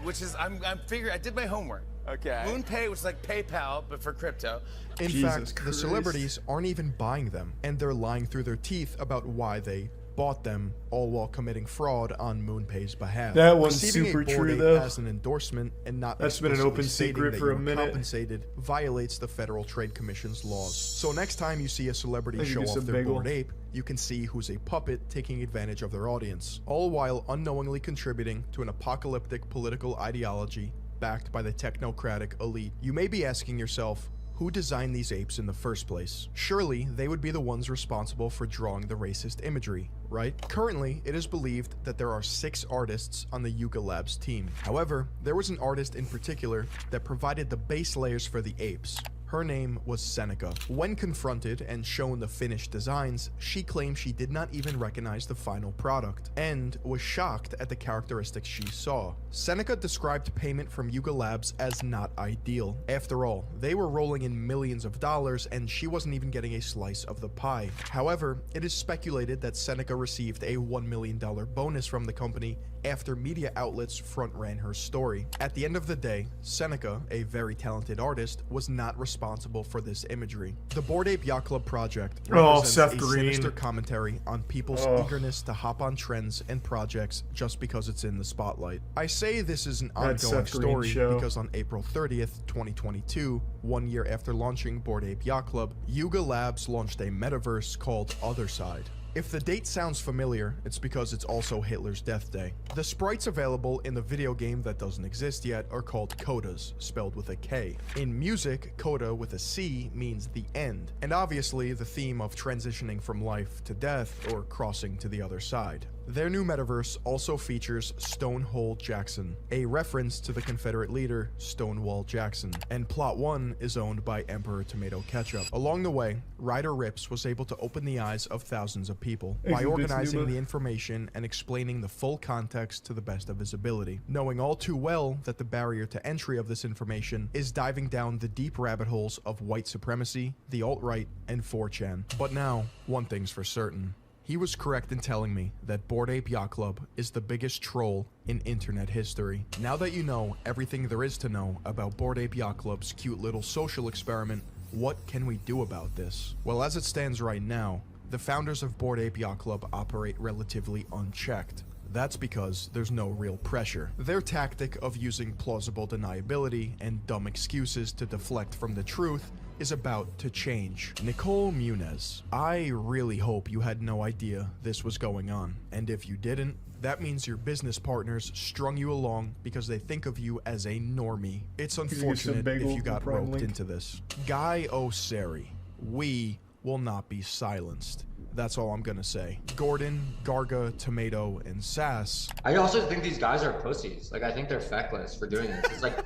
Speaker 20: which is I'm figuring I did my homework.
Speaker 21: Okay.
Speaker 20: MoonPay, which is like PayPal but for crypto.
Speaker 3: In fact, the celebrities aren't even buying them, and they're lying through their teeth about why they bought them, all while committing fraud on MoonPay's behalf.
Speaker 1: That one's
Speaker 3: Receiving
Speaker 1: super
Speaker 3: a Bored
Speaker 1: true,
Speaker 3: Ape
Speaker 1: though.
Speaker 3: as an endorsement and not
Speaker 1: That's been an
Speaker 3: explicitly
Speaker 1: open
Speaker 3: stating
Speaker 1: secret
Speaker 3: that
Speaker 1: for
Speaker 3: you
Speaker 1: a
Speaker 3: were
Speaker 1: minute.
Speaker 3: compensated violates the Federal Trade Commission's laws. So next time you see a celebrity
Speaker 1: Thank you,
Speaker 3: show
Speaker 1: Mr.
Speaker 3: off their
Speaker 1: Bagel.
Speaker 3: Bored Ape, you can see who's a puppet taking advantage of their audience, all while unknowingly contributing to an apocalyptic political ideology backed by the technocratic elite. You may be asking yourself, who designed these apes in the first place? Surely they would be the ones responsible for drawing the racist imagery, right? Currently, it is believed that there are 6 artists on the Yuga Labs team. However, there was an artist in particular that provided the base layers for the apes. Her name was Seneca. When confronted and shown the finished designs, she claimed she did not even recognize the final product, and was shocked at the characteristics she saw. Seneca described payment from Yuga Labs as not ideal. After all, they were rolling in millions of dollars, and she wasn't even getting a slice of the pie. However, it is speculated that Seneca received a $1 million bonus from the company after media outlets front-ran her story. At the end of the day, Seneca, a very talented artist, was not responsible for this imagery. The Bored Ape Yacht Club project represents
Speaker 1: Seth
Speaker 3: a
Speaker 1: Green.
Speaker 3: sinister commentary on people's eagerness to hop on trends and projects just because it's in the spotlight. I say this is an
Speaker 1: That
Speaker 3: ongoing
Speaker 1: Seth Green
Speaker 3: story
Speaker 1: show.
Speaker 3: because on April 30th, 2022, 1 year after launching Bored Ape Yacht Club, Yuga Labs launched a metaverse called Otherside. If the date sounds familiar, it's because it's also Hitler's death day. The sprites available in the video game that doesn't exist yet are called codas, spelled with a K. In music, coda with a C means the end, and obviously the theme of transitioning from life to death or crossing to the other side. Their new metaverse also features Stonewall Jackson, a reference to the Confederate leader Stonewall Jackson, and Plot 1 is owned by Emperor Tomato Ketchup. Along the way, Ryder Rips was able to open the eyes of thousands of people by organizing the information and explaining the full context to the best of his ability, knowing all too well that the barrier to entry of this information is diving down the deep rabbit holes of white supremacy, the alt-right, and 4chan. But now, one thing's for certain. He was correct in telling me that Bored Ape Yacht Club is the biggest troll in internet history. Now that you know everything there is to know about Bored Ape Yacht Club's cute little social experiment, what can we do about this? Well, as it stands right now, the founders of Bored Ape Yacht Club operate relatively unchecked. That's because there's no real pressure. Their tactic of using plausible deniability and dumb excuses to deflect from the truth is about to change. Nicole Muniz, I really hope you had no idea this was going on. And if you didn't, that means your business partners strung you along because they think of you as a normie. It's unfortunate if you got roped into this. Guy O'Sari, we will not be silenced. That's all I'm gonna say. Gordon, Garga, Tomato, and Sass.
Speaker 2: I also think these guys are pussies. Like, I think they're feckless for doing this. It's like,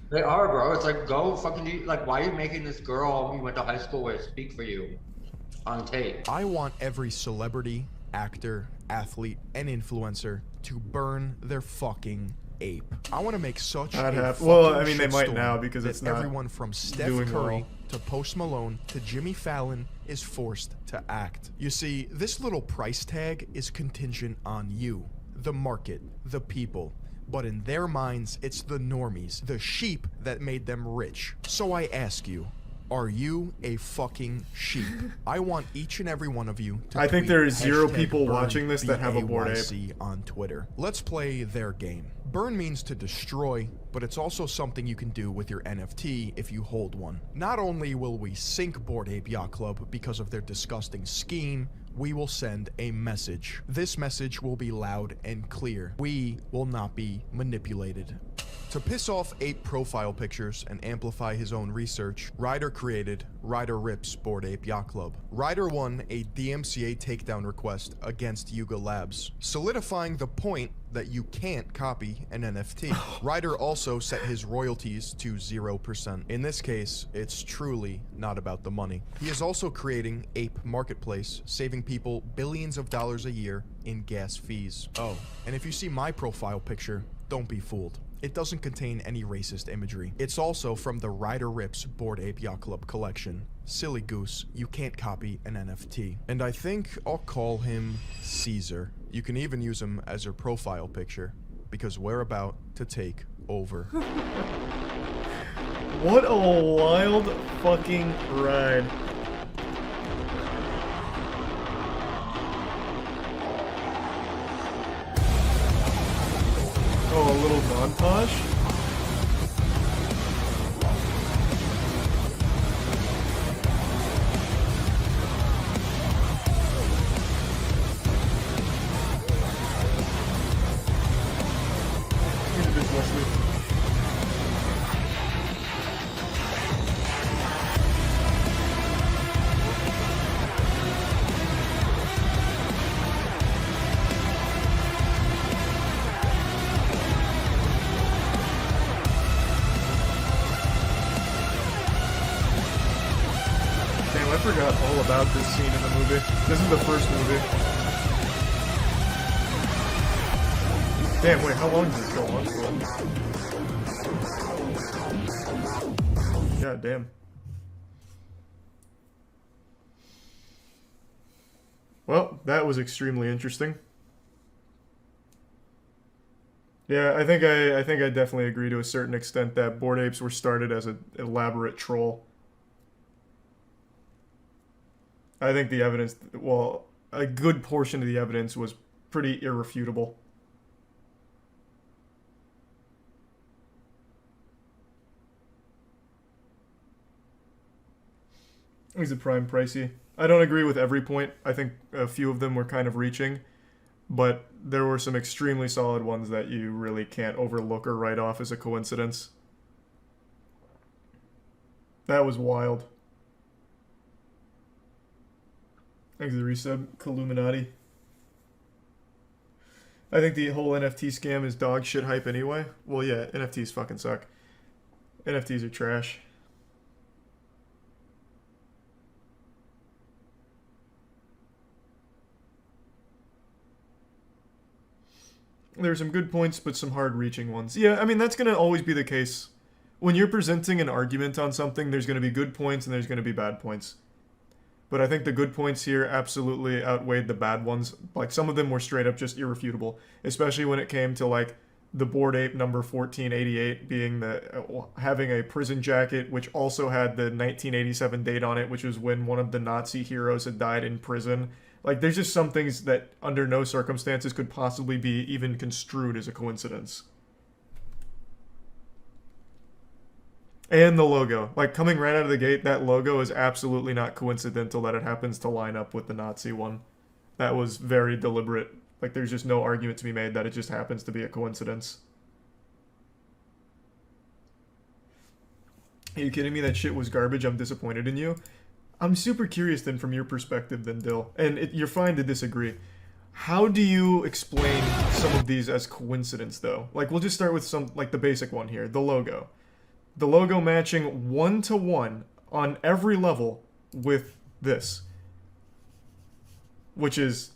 Speaker 2: they are, bro. It's like, go fucking do, like, why are you making this girl you went to high school with speak for you on tape?
Speaker 3: I want every celebrity, actor, athlete, and influencer to burn their fucking ape. I want to make such a
Speaker 1: well, I mean, they might now because it's not
Speaker 3: everyone from Steph Curry to Post Malone to Jimmy Fallon is forced to act. You see, this little price tag is contingent on you, the market, the people. But in their minds, it's the normies, the sheep that made them rich. So I ask you, are you a fucking sheep? I want each and every one of you to
Speaker 1: I think there are zero
Speaker 3: hashtag
Speaker 1: people
Speaker 3: burn
Speaker 1: watching this that have a Bored Ape.
Speaker 3: BAYC on Twitter. Let's play their game. Burn means to destroy, but it's also something you can do with your NFT if you hold one. Not only will we sink Bored Ape Yacht Club because of their disgusting scheme, we will send a message. This message will be loud and clear. We will not be manipulated. To piss off ape profile pictures and amplify his own research, Ryder created Ryder Rips Bored Ape Yacht Club. Ryder won a DMCA takedown request against Yuga Labs, solidifying the point that you can't copy an NFT. Ryder also set his royalties to 0%. In this case, it's truly not about the money. He is also creating Ape Marketplace, saving people billions of dollars a year in gas fees. Oh, and if you see my profile picture, don't be fooled. It doesn't contain any racist imagery. It's also from the Ryder Rips Bored Ape Yacht Club collection. Silly goose, you can't copy an NFT. And I think I'll call him Caesar. You can even use him as your profile picture, because we're about to take over.
Speaker 1: What a wild fucking ride. Oh, a little montage? I forgot all about this scene in the movie. This is the first movie. Damn, wait, how long does this go on for? God damn. Well, that was extremely interesting. Yeah, I think I definitely agree to a certain extent that Bored Apes were started as an elaborate troll. I think the evidence, well, a good portion of the evidence was pretty irrefutable. He's a prime pricey. I don't agree with every point. I think a few of them were kind of reaching, but there were some extremely solid ones that you really can't overlook or write off as a coincidence. That was wild. Thanks for the resub, Illuminati. I think the whole NFT scam is dog shit hype anyway. Well, yeah, NFTs fucking suck. NFTs are trash. There's some good points, but some hard-reaching ones. Yeah, I mean, that's going to always be the case. When you're presenting an argument on something, there's going to be good points and there's going to be bad points. But I think the good points here absolutely outweighed the bad ones. Like, some of them were straight up just irrefutable. Especially when it came to, like, the Bored Ape number 1488 being the having a prison jacket, which also had the 1987 date on it, which was when one of the Nazi heroes had died in prison. Like, there's just some things that under no circumstances could possibly be even construed as a coincidence. And the logo. Like, coming right out of the gate, that logo is absolutely not coincidental that it happens to line up with the Nazi one. That was very deliberate. Like, there's just no argument to be made that it just happens to be a coincidence. Are you kidding me? That shit was garbage. I'm disappointed in you. I'm super curious then from your perspective then, Dill. And you're fine to disagree. How do you explain some of these as coincidence, though? Like, we'll just start with some, like, the basic one here. The logo. The logo matching 1-to-1 on every level with this. Which is,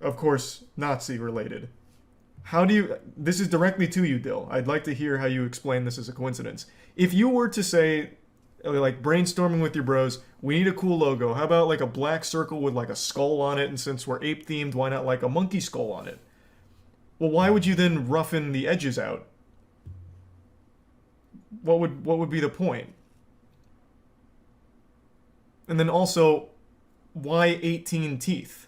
Speaker 1: of course, Nazi-related. How do you... This is directly to you, Dill. I'd like to hear how you explain this as a coincidence. If you were to say, like, brainstorming with your bros, we need a cool logo. How about, like, a black circle with, like, a skull on it? And since we're ape-themed, why not, like, a monkey skull on it? Well, why would you then roughen the edges out? What would be the point? And then also, why 18 teeth?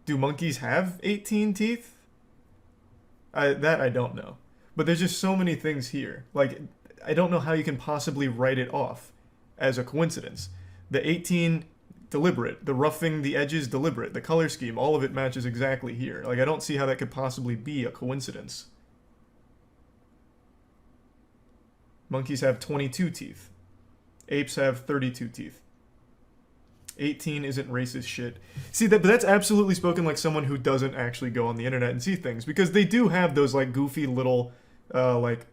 Speaker 1: Do monkeys have 18 teeth? That I don't know. But there's just so many things here. Like, I don't know how you can possibly write it off as a coincidence. The 18, deliberate. The roughing the edges, deliberate. The color scheme, all of it matches exactly here. Like, I don't see how that could possibly be a coincidence. Monkeys have 22 teeth. Apes have 32 teeth. 18 isn't racist shit. See, but that's absolutely spoken like someone who doesn't actually go on the internet and see things. Because they do have those, like, goofy little, like...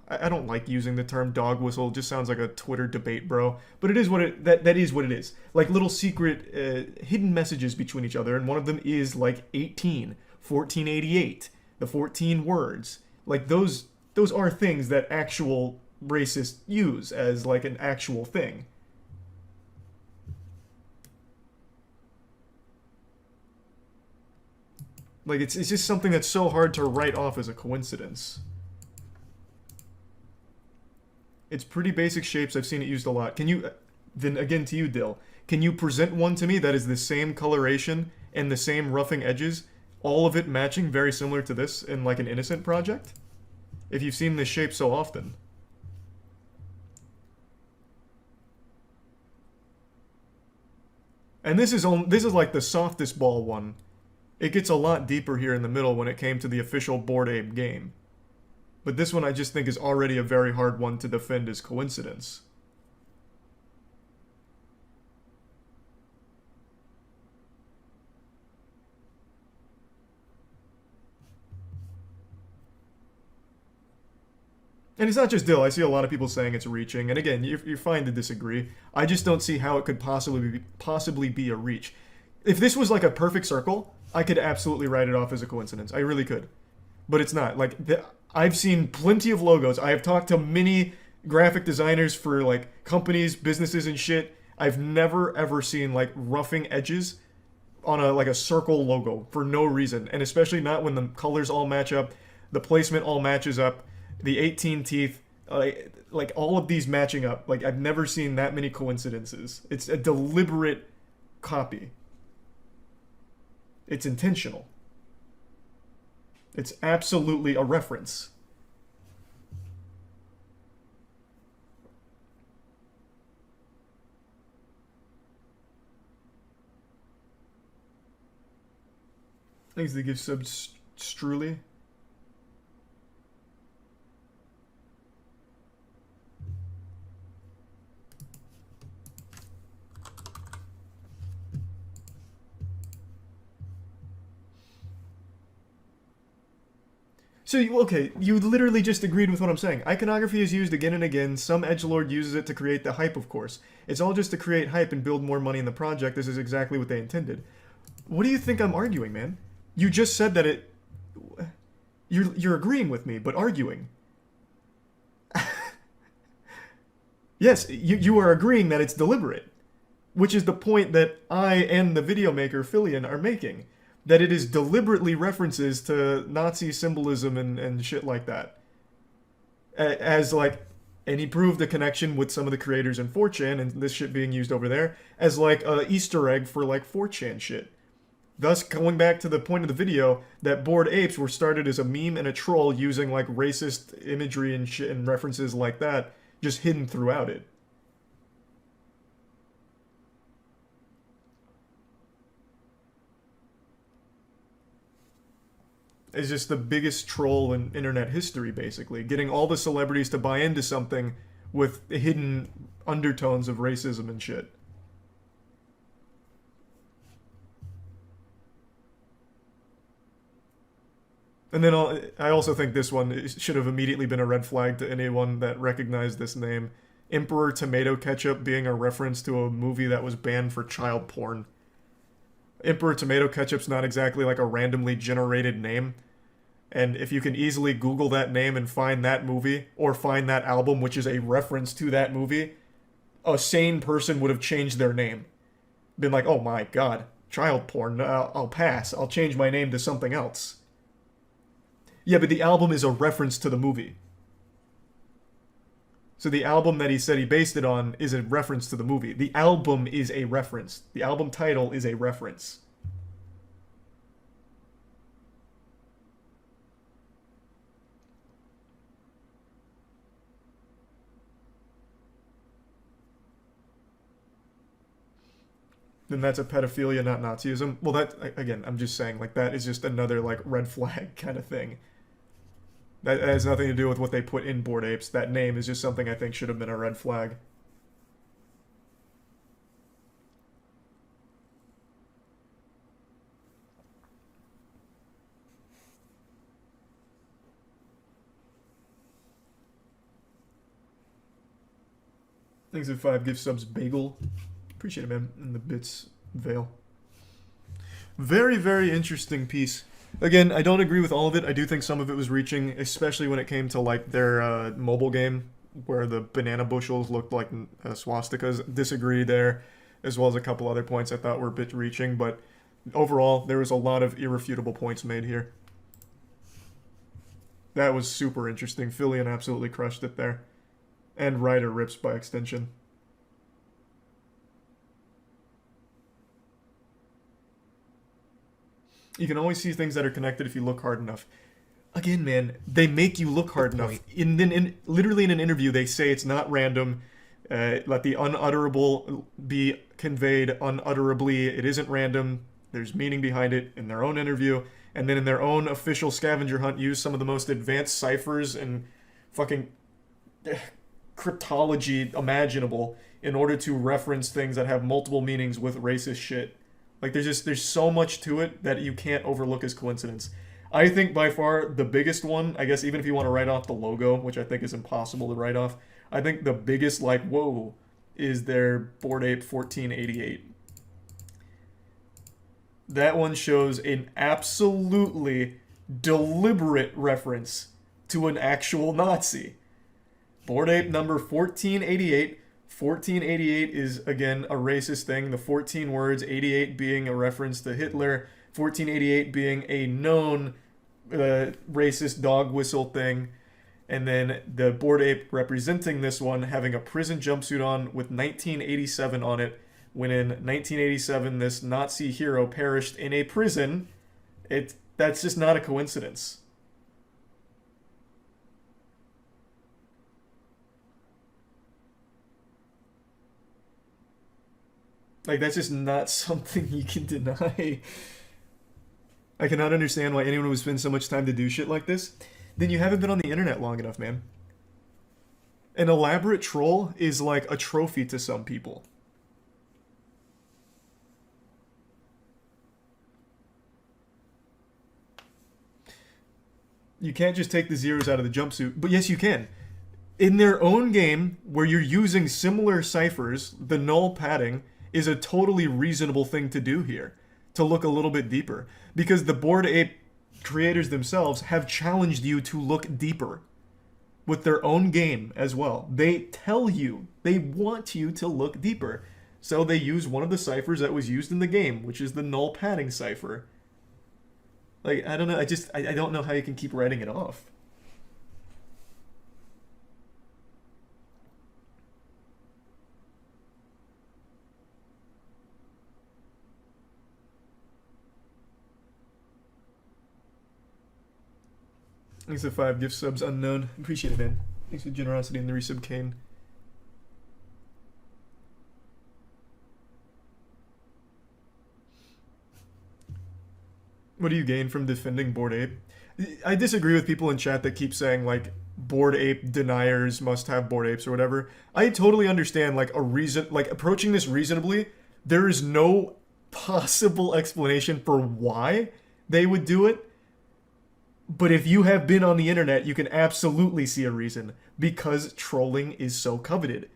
Speaker 1: I don't like using the term dog whistle. It just sounds like a Twitter debate, bro. But it is what it... That is what it is. Like, little secret, hidden messages between each other. And one of them is, like, 18. 1488. The 14 words. Like, those are things that actual racists use as, like, an actual thing. Like, it's just something that's so hard to write off as a coincidence. It's pretty basic shapes. I've seen it used a lot. Can you... Then, again, to you, Dill. Can you present one to me that is the same coloration and the same roughing edges, all of it matching very similar to this in, like, an Innocent project? If you've seen this shape so often. And this is like the softest ball one. It gets a lot deeper here in the middle when it came to the official Bored Ape game. But this one I just think is already a very hard one to defend as coincidence. And it's not just Dill. I see a lot of people saying it's reaching. And again, you're fine to disagree. I just don't see how it could possibly be a reach. If this was like a perfect circle, I could absolutely write it off as a coincidence. I really could. But it's not. Like, I've seen plenty of logos. I have talked to many graphic designers for, like, companies, businesses, and shit. I've never, ever seen, like, roughing edges on a circle logo for no reason. And especially not when the colors all match up, the placement all matches up, the 18 teeth, like, all of these matching up. Like, I've never seen that many coincidences. It's a deliberate copy. It's intentional. It's absolutely a reference. Thanks to give subs Struli. So, okay, you literally just agreed with what I'm saying. Iconography is used again and again. Some edgelord uses it to create the hype, of course. It's all just to create hype and build more money in the project. This is exactly what they intended. What do you think I'm arguing, man? You just said that it... You're agreeing with me, but arguing. Yes, you are agreeing that it's deliberate. Which is the point that I and the video maker, Filian, are making. That it is deliberately references to Nazi symbolism and shit like that. As, like, and he proved the connection with some of the creators in 4chan and this shit being used over there as, like, a Easter egg for, like, 4chan shit. Thus, going back to the point of the video, that Bored Apes were started as a meme and a troll using, like, racist imagery and shit and references like that, just hidden throughout it. Is just the biggest troll in internet history, basically. Getting all the celebrities to buy into something with hidden undertones of racism and shit. And then I also think this one should have immediately been a red flag to anyone that recognized this name. Emperor Tomato Ketchup being a reference to a movie that was banned for child porn. Emperor Tomato Ketchup's not exactly like a randomly generated name. And if you can easily Google that name and find that movie, or find that album which is a reference to that movie, a sane person would have changed their name. Been like, oh my god, child porn, I'll pass, I'll change my name to something else. Yeah, but the album is a reference to the movie. So the album that he said he based it on is a reference to the movie. The album is a reference. The album title is a reference. Then that's a pedophilia, not Nazism. Well, that, again, I'm just saying, like, that is just another, like, red flag kind of thing. That has nothing to do with what they put in Bored Apes. That name is just something I think should have been a red flag. Thanks for 5 gift subs, Bagel. Appreciate it, man. And the bits, Veil. Very, very interesting piece. Again, I don't agree with all of it. I do think some of it was reaching, especially when it came to, like, their mobile game, where the banana bushels looked like swastikas. Disagree there, as well as a couple other points I thought were a bit reaching, but overall, there was a lot of irrefutable points made here. That was super interesting. Filian absolutely crushed it there. And Ryder rips by extension. You can always see things that are connected if you look hard enough. Again, man, they make you look hard enough. Literally in an interview, they say it's not random. Let the unutterable be conveyed unutterably. It isn't random. There's meaning behind it in their own interview. And then in their own official scavenger hunt, use some of the most advanced ciphers and fucking cryptology imaginable in order to reference things that have multiple meanings with racist shit. Like, there's so much to it that you can't overlook as coincidence. I think by far the biggest one, I guess even if you want to write off the logo, which I think is impossible to write off, I think the biggest, like, whoa, is their Bored Ape 1488. That one shows an absolutely deliberate reference to an actual Nazi. Bored Ape number 1488. 1488 is, again, a racist thing. The 14 words, 88 being a reference to Hitler, 1488 being a known racist dog whistle thing, and then the Bored Ape representing this one having a prison jumpsuit on with 1987 on it, when in 1987 this Nazi hero perished in a prison. That's just not a coincidence. Like, that's just not something you can deny. I cannot understand why anyone would spend so much time to do shit like this. Then you haven't been on the internet long enough, man. An elaborate troll is like a trophy to some people. You can't just take the zeros out of the jumpsuit. But yes, you can. In their own game, where you're using similar ciphers, the null padding is a totally reasonable thing to do here. To look a little bit deeper. Because the Bored Ape creators themselves have challenged you to look deeper. With their own game as well. They tell you, they want you to look deeper. So they use one of the ciphers that was used in the game, which is the null padding cipher. Like, I don't know, I don't know how you can keep writing it off. Thanks for 5 gift subs, unknown. Appreciate it, man. Thanks for the generosity and the resub, Kane. What do you gain from defending Bored Ape? I disagree with people in chat that keep saying, like, Bored Ape deniers must have Bored Apes or whatever. I totally understand, like, approaching this reasonably. There is no possible explanation for why they would do it. But if you have been on the internet, you can absolutely see a reason. Because trolling is so coveted.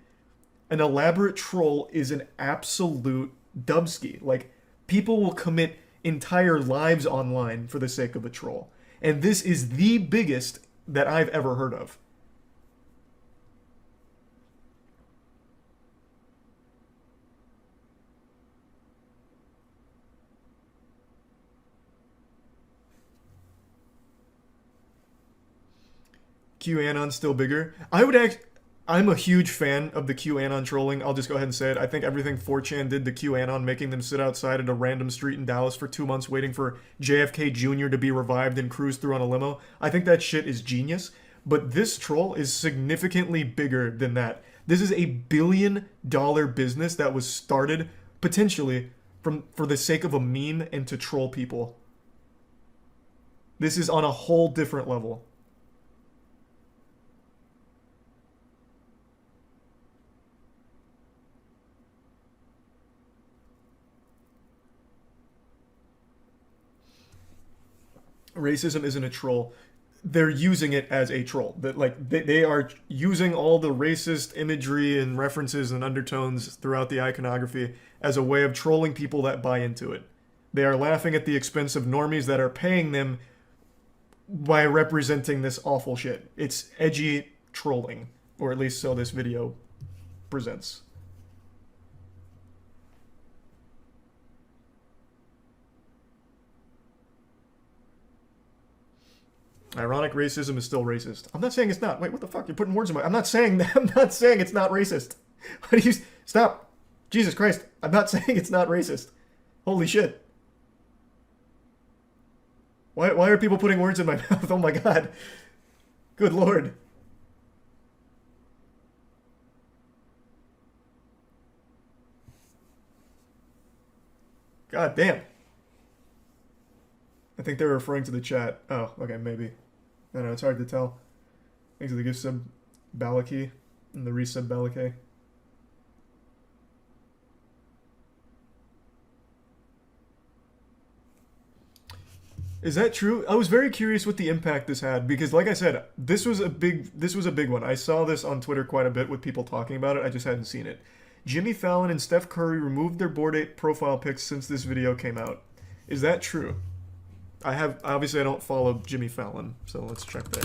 Speaker 1: An elaborate troll is an absolute dubski. Like, people will commit entire lives online for the sake of a troll. And this is the biggest that I've ever heard of. QAnon's still bigger. I'm a huge fan of the QAnon trolling. I'll just go ahead and say it. I think everything 4chan did to QAnon, making them sit outside at a random street in Dallas for 2 months waiting for JFK Jr. to be revived and cruise through on a limo. I think that shit is genius. But this troll is significantly bigger than that. This is $1 billion business that was started, potentially, for the sake of a meme and to troll people. This is on a whole different level. Racism isn't a troll. They're using it as a troll. That, like, they are using all the racist imagery and references and undertones throughout the iconography as a way of trolling people that buy into it. They are laughing at the expense of normies that are paying them by representing this awful shit. It's edgy trolling, or at least so this video presents. Ironic racism is still racist. I'm not saying it's not. Wait, what the fuck? You're putting words in my... I'm not saying that. I'm not saying it's not racist. What do you... Stop. Jesus Christ. I'm not saying it's not racist. Holy shit. Why are people putting words in my mouth? Oh my god. Good lord. God damn. I think they're referring to the chat. Oh, okay, maybe. I don't know, it's hard to tell. Thanks for the gift sub, Balaki, and the resub Balake. Is that true? I was very curious what the impact this had, because like I said, this was a big one. I saw this on Twitter quite a bit with people talking about it. I just hadn't seen it. Jimmy Fallon and Steph Curry removed their Bored Ape profile pics since this video came out. Is that true? Obviously I don't follow Jimmy Fallon, so let's check there.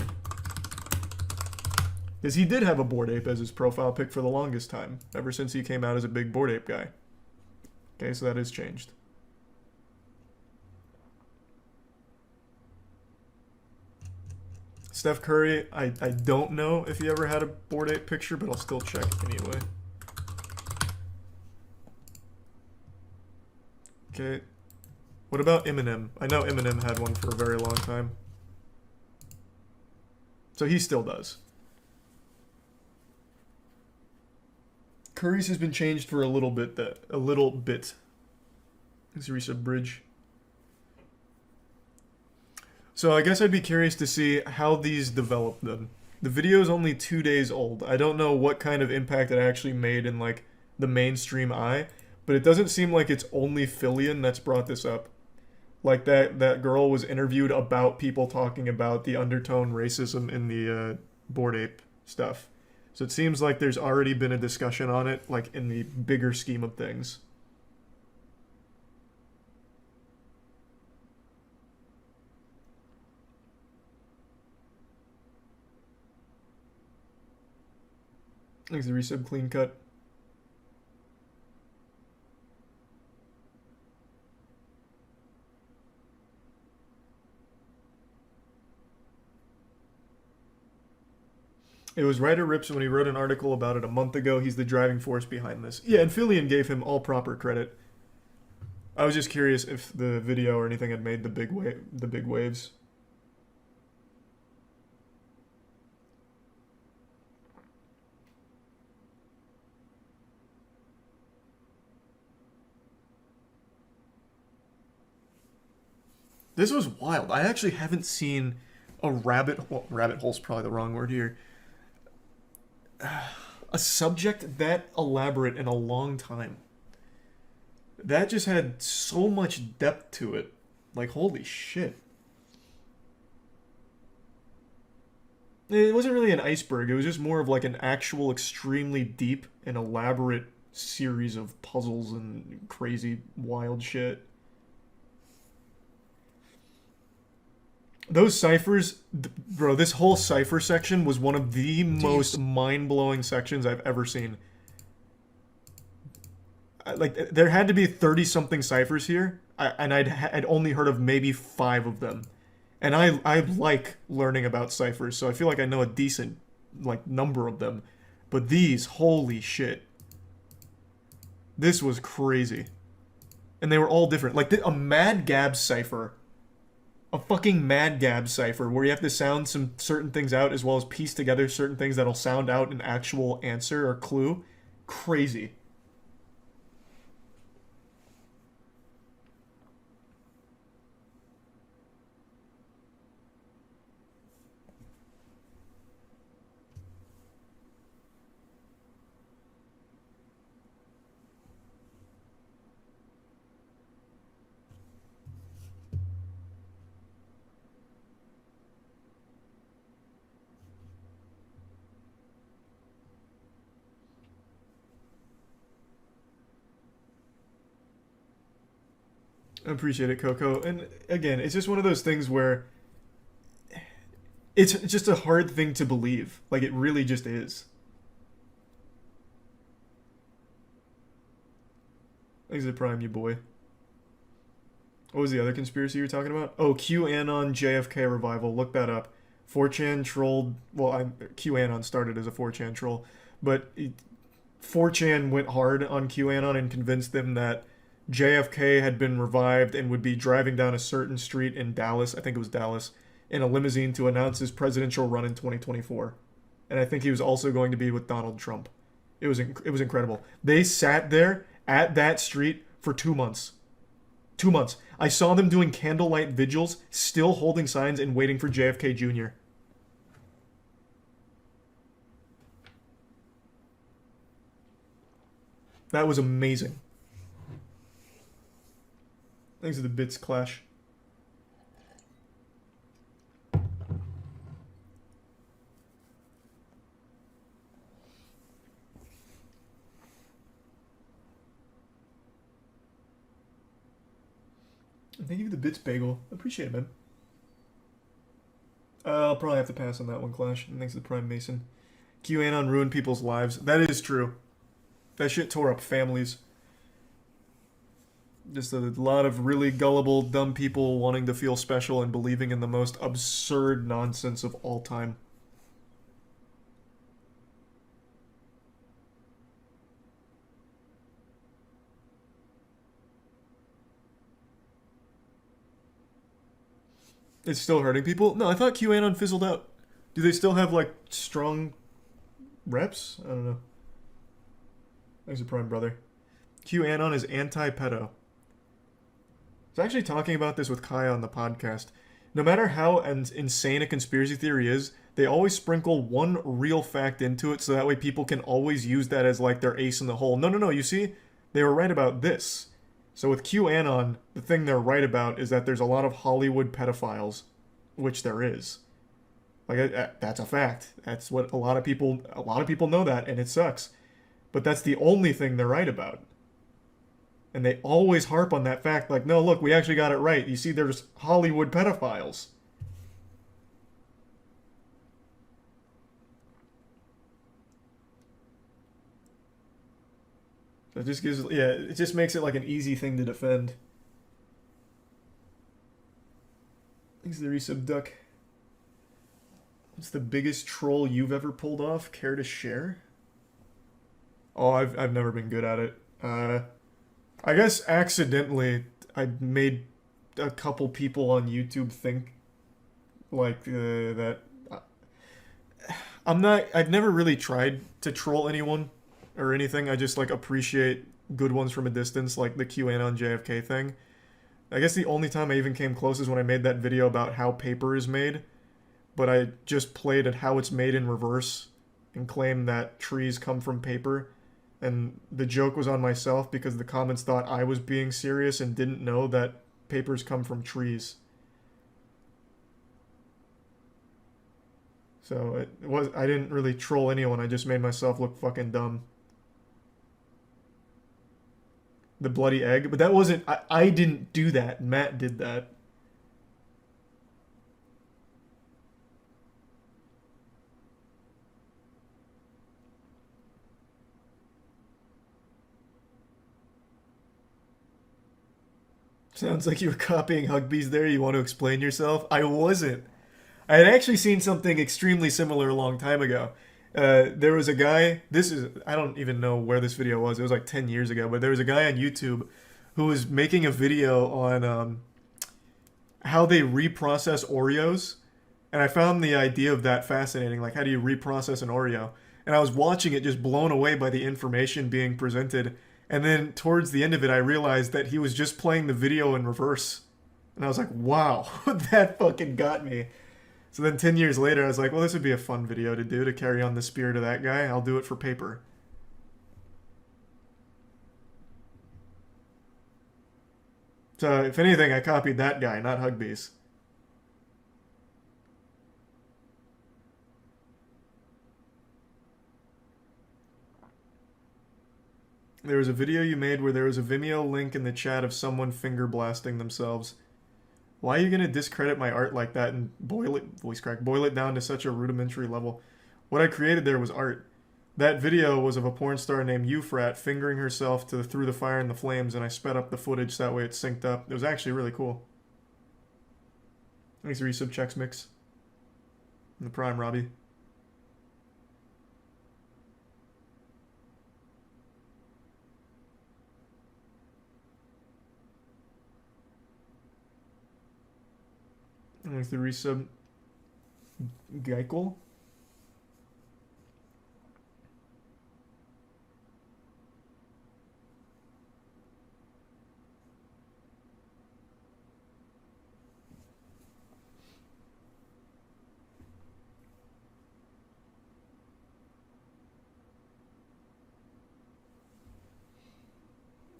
Speaker 1: Because he did have a Bored Ape as his profile pic for the longest time, ever since he came out as a big Bored Ape guy. Okay, so that has changed. Steph Curry, I don't know if he ever had a Bored Ape picture, but I'll still check anyway. Okay. What about Eminem? I know Eminem had one for a very long time. So he still does. Curry's has been changed for a little bit. Let's reach a bridge. So I guess I'd be curious to see how these develop then. The video is only 2 days old. I don't know what kind of impact it actually made in like the mainstream eye, but it doesn't seem like it's only Fillion that's brought this up. Like that girl was interviewed about people talking about the undertone racism in the Bored Ape stuff. So it seems like there's already been a discussion on it, like in the bigger scheme of things. Thanks, the resub clean cut. It was writer Rips when he wrote an article about it a month ago. He's the driving force behind this. Yeah, and Fillion gave him all proper credit. I was just curious if the video or anything had made the big waves. This was wild. I actually haven't seen a rabbit hole's probably the wrong word here. A subject that elaborate in a long time. That just had so much depth to it. Like, holy shit. It wasn't really an iceberg. It was just more of like an actual extremely deep and elaborate series of puzzles and crazy wild shit. Those ciphers, bro, this whole cipher section was one of the most mind-blowing sections I've ever seen. Like, there had to be 30-something ciphers here, and I'd only heard of maybe 5 of them. And I like learning about ciphers, so I feel like I know a decent, like, number of them. But these, holy shit. This was crazy. And they were all different. Like, a Mad Gab cipher. A fucking Mad Gab cipher where you have to sound some certain things out as well as piece together certain things that'll sound out an actual answer or clue. Crazy. I appreciate it, Coco. And again, it's just one of those things where it's just a hard thing to believe. Like, it really just is. Thanks for the Prime, you boy. What was the other conspiracy you were talking about? Oh, QAnon JFK revival. Look that up. 4chan trolled... Well, QAnon started as a 4chan troll. But 4chan went hard on QAnon and convinced them that JFK had been revived and would be driving down a certain street in Dallas, I think it was Dallas, in a limousine to announce his presidential run in 2024. And I think he was also going to be with Donald Trump. It was incredible. They sat there at that street for 2 months. 2 months. I saw them doing candlelight vigils, still holding signs and waiting for JFK Jr. That was amazing. Thanks to the Bits Clash. Thank you for the Bits Bagel. Appreciate it, man. I'll probably have to pass on that one, Clash. And thanks to the Prime Mason. QAnon ruined people's lives. That is true. That shit tore up families. Just a lot of really gullible, dumb people wanting to feel special and believing in the most absurd nonsense of all time. It's still hurting people? No, I thought QAnon fizzled out. Do they still have, like, strong reps? I don't know. Thanks for Prime, brother. QAnon is anti-pedo. I was actually talking about this with Kaya on the podcast. No matter how insane a conspiracy theory is, they always sprinkle one real fact into it so that way people can always use that as like their ace in the hole. No, you see? They were right about this. So with QAnon, the thing they're right about is that there's a lot of Hollywood pedophiles, which there is. Like that's a fact. That's what a lot of people know that, and it sucks. But that's the only thing they're right about. And they always harp on that fact, like, no, look, we actually got it right. You see, there's Hollywood pedophiles. So it just gives, yeah, it just makes it like an easy thing to defend. Thanks to the resub, Duck. What's the biggest troll you've ever pulled off? Care to share? Oh, I've never been good at it. I guess accidentally I made a couple people on YouTube think like that. I've never really tried to troll anyone or anything. I just like appreciate good ones from a distance, like the QAnon JFK thing. I guess the only time I even came close is when I made that video about how paper is made, but I just played at how it's made in reverse and claimed that trees come from paper. And the joke was on myself because the comments thought I was being serious and didn't know that papers come from trees. So I didn't really troll anyone, I just made myself look fucking dumb. The bloody egg, but that wasn't, I didn't do that, Matt did that. Sounds like you were copying Hugbees there. You want to explain yourself? I wasn't. I had actually seen something extremely similar a long time ago. There was a guy, I don't even know where this video was. It was like 10 years ago, but there was a guy on YouTube who was making a video on how they reprocess Oreos. And I found the idea of that fascinating. Like, how do you reprocess an Oreo? And I was watching it just blown away by the information being presented. And then towards the end of it, I realized that he was just playing the video in reverse. And I was like, wow, that fucking got me. So then 10 years later, I was like, well, this would be a fun video to do to carry on the spirit of that guy. I'll do it for paper. So if anything, I copied that guy, not Hugbees. There was a video you made where there was a Vimeo link in the chat of someone finger blasting themselves. Why are you going to discredit my art like that and boil it down to such a rudimentary level? What I created there was art. That video was of a porn star named Euphrat fingering herself through the fire and the flames, and I sped up the footage so that way it synced up. It was actually really cool. Thanks for resub checks, Mix. And the Prime, Robbie. Thanks the resub. Geikel.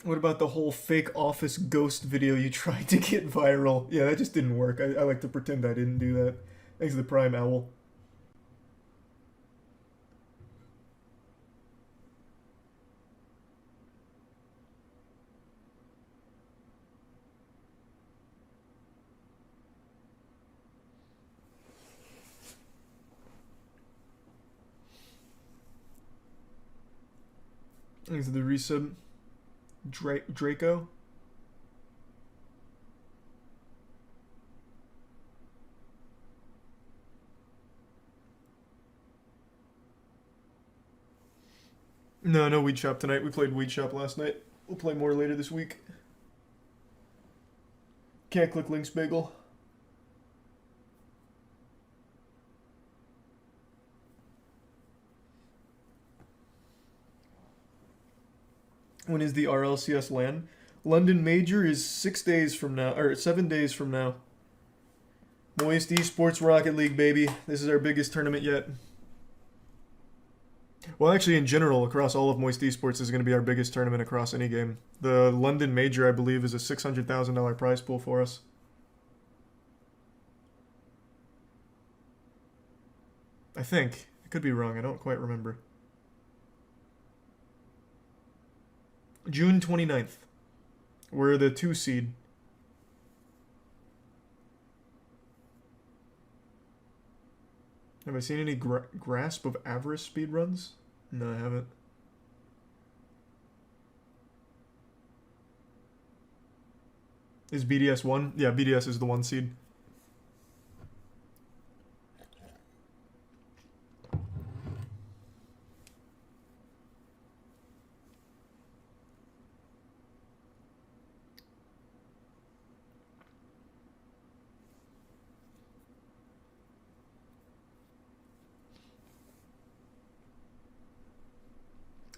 Speaker 1: What about the whole fake office ghost video you tried to get viral? Yeah, that just didn't work. I like to pretend I didn't do that. Thanks to the Prime Owl. Thanks to the resub. Draco. No Weed Shop tonight. We played Weed Shop last night. We'll play more later this week. Can't click links, Bagel. When is the RLCS LAN? London Major is 6 days from now, or 7 days from now. Moist Esports Rocket League, baby. This is our biggest tournament yet. Well, actually, in general, across all of Moist Esports is going to be our biggest tournament across any game. The London Major, I believe, is a $600,000 prize pool for us. I think. I could be wrong. I don't quite remember. June 29th. We're the 2 seed. Have I seen any Grasp of Avarice speedruns? No, I haven't. Is BDS 1? Yeah, BDS is the 1 seed.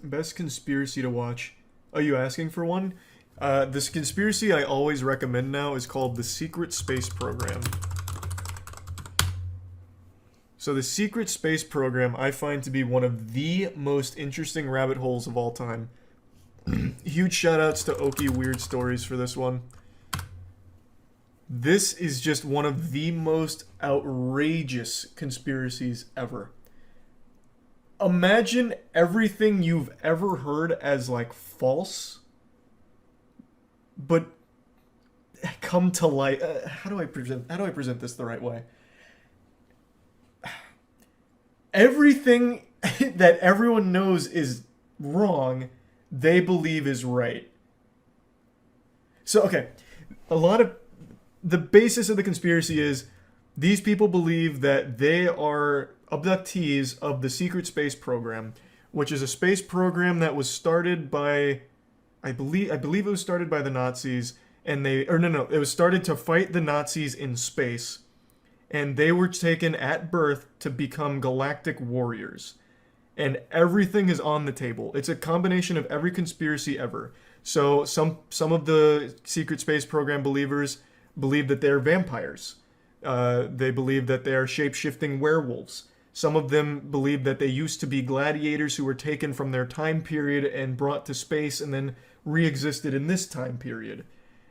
Speaker 1: Best conspiracy to watch. Are you asking for one? This conspiracy I always recommend now is called the Secret Space Program. So the Secret Space Program I find to be one of the most interesting rabbit holes of all time. Huge shoutouts to Oki Weird Stories for this one. This is just one of the most outrageous conspiracies ever. Imagine everything you've ever heard as like false, but come to light. How do I present this the right way? Everything that everyone knows is wrong, they believe is right. So okay, a lot of the basis of the conspiracy is these people believe that they are abductees of the Secret Space Program, which is a space program that was started by, I believe it was started by the Nazis, and it was started to fight the Nazis in space, and they were taken at birth to become galactic warriors, and everything is on the table. It's a combination of every conspiracy ever. So some of the Secret Space Program believers believe that they're vampires. They believe that they are shape-shifting werewolves. Some of them believe that they used to be gladiators who were taken from their time period and brought to space and then re-existed in this time period.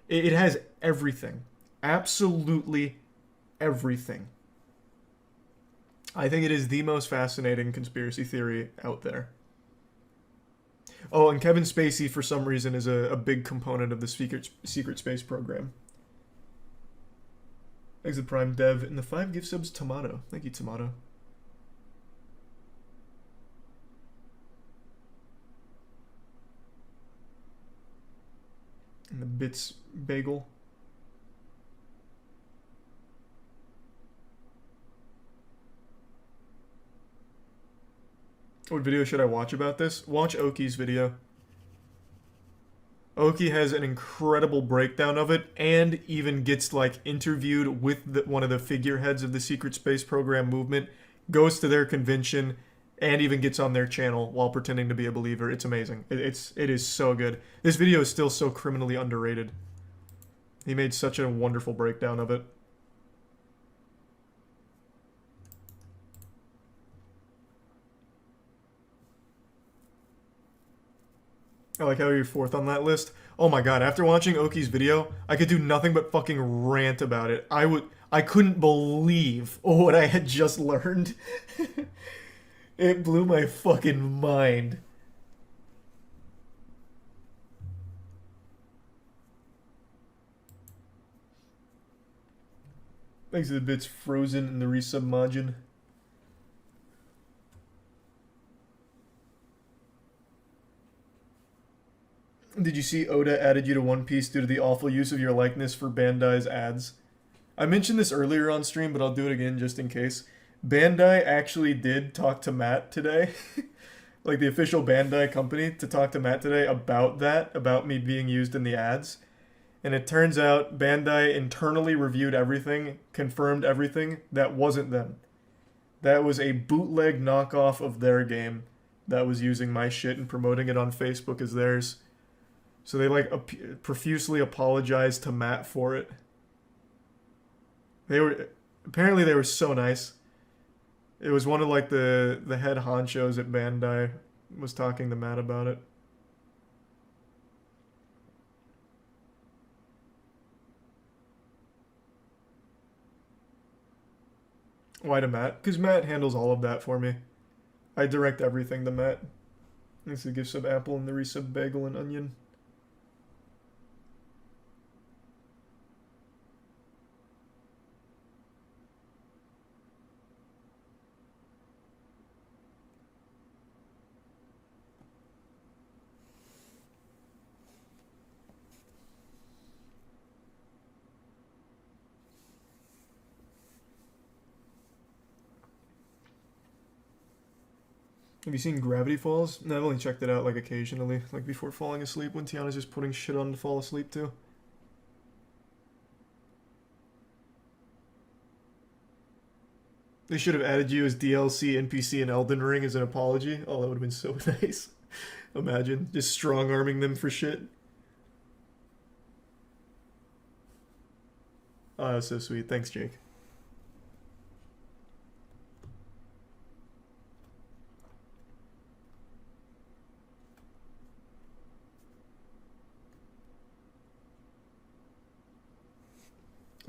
Speaker 1: It has everything. Absolutely everything. I think it is the most fascinating conspiracy theory out there. Oh, and Kevin Spacey, for some reason, is a big component of the Secret Space Program. Thanks to Prime Dev. And the 5 gift subs, Tomato. Thank you, Tomato. And the Bits Bagel. What video should I watch about this? Watch Oki's video. Oki has an incredible breakdown of it, and even gets like interviewed with one of the figureheads of the Secret Space Program movement, goes to their convention, and even gets on their channel while pretending to be a believer. It's amazing. It is so good. This video is still so criminally underrated. He made such a wonderful breakdown of it. I like how you're 4th on that list. Oh my god, after watching Oki's video, I could do nothing but fucking rant about it. I couldn't believe what I had just learned. It blew my fucking mind. Thanks to the bits Frozen in the resub margin. Did you see Oda added you to One Piece due to the awful use of your likeness for Bandai's ads? I mentioned this earlier on stream, but I'll do it again just in case. Bandai actually did talk to Matt today. Like the official Bandai company to talk to Matt today about that, about me being used in the ads. And it turns out Bandai internally reviewed everything, confirmed everything. That wasn't them. That was a bootleg knockoff of their game that was using my shit and promoting it on Facebook as theirs. So they like profusely apologized to Matt for it. Apparently they were so nice. It was one of like the head honchos at Bandai was talking to Matt about it. Why to Matt? Because Matt handles all of that for me. I direct everything to Matt. Needs to give sub apple and the resub bagel and onion. Have you seen Gravity Falls? No, I've only checked it out like occasionally, like before falling asleep when Tiana's just putting shit on to fall asleep to. They should have added you as DLC, NPC, and Elden Ring as an apology. Oh, that would have been so nice. Imagine, just strong-arming them for shit. Oh, that's so sweet. Thanks, Jake.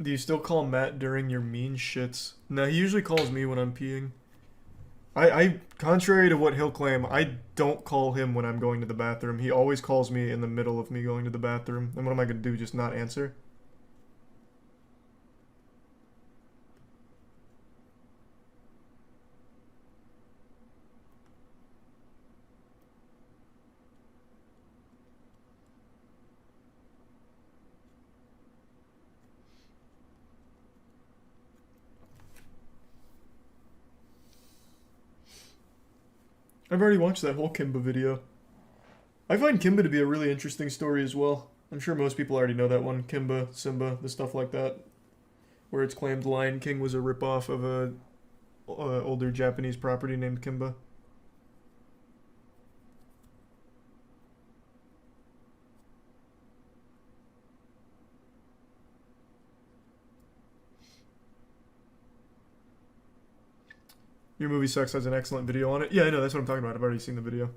Speaker 1: Do you still call Matt during your mean shits? No, he usually calls me when I'm peeing. I contrary to what he'll claim, I don't call him when I'm going to the bathroom. He always calls me in the middle of me going to the bathroom. And what am I going to do, just not answer? I've already watched that whole Kimba video. I find Kimba to be a really interesting story as well. I'm sure most people already know that one. Kimba, Simba, the stuff like that. Where it's claimed Lion King was a ripoff of a older Japanese property named Kimba. Your Movie Sucks has an excellent video on it. Yeah, I know, that's what I'm talking about. I've already seen the video.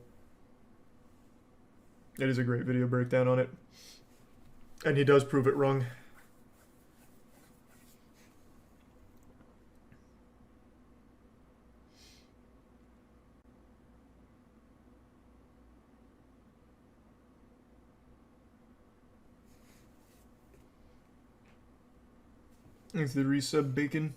Speaker 1: It is a great video breakdown on it. And he does prove it wrong. Thanks to the resub bacon.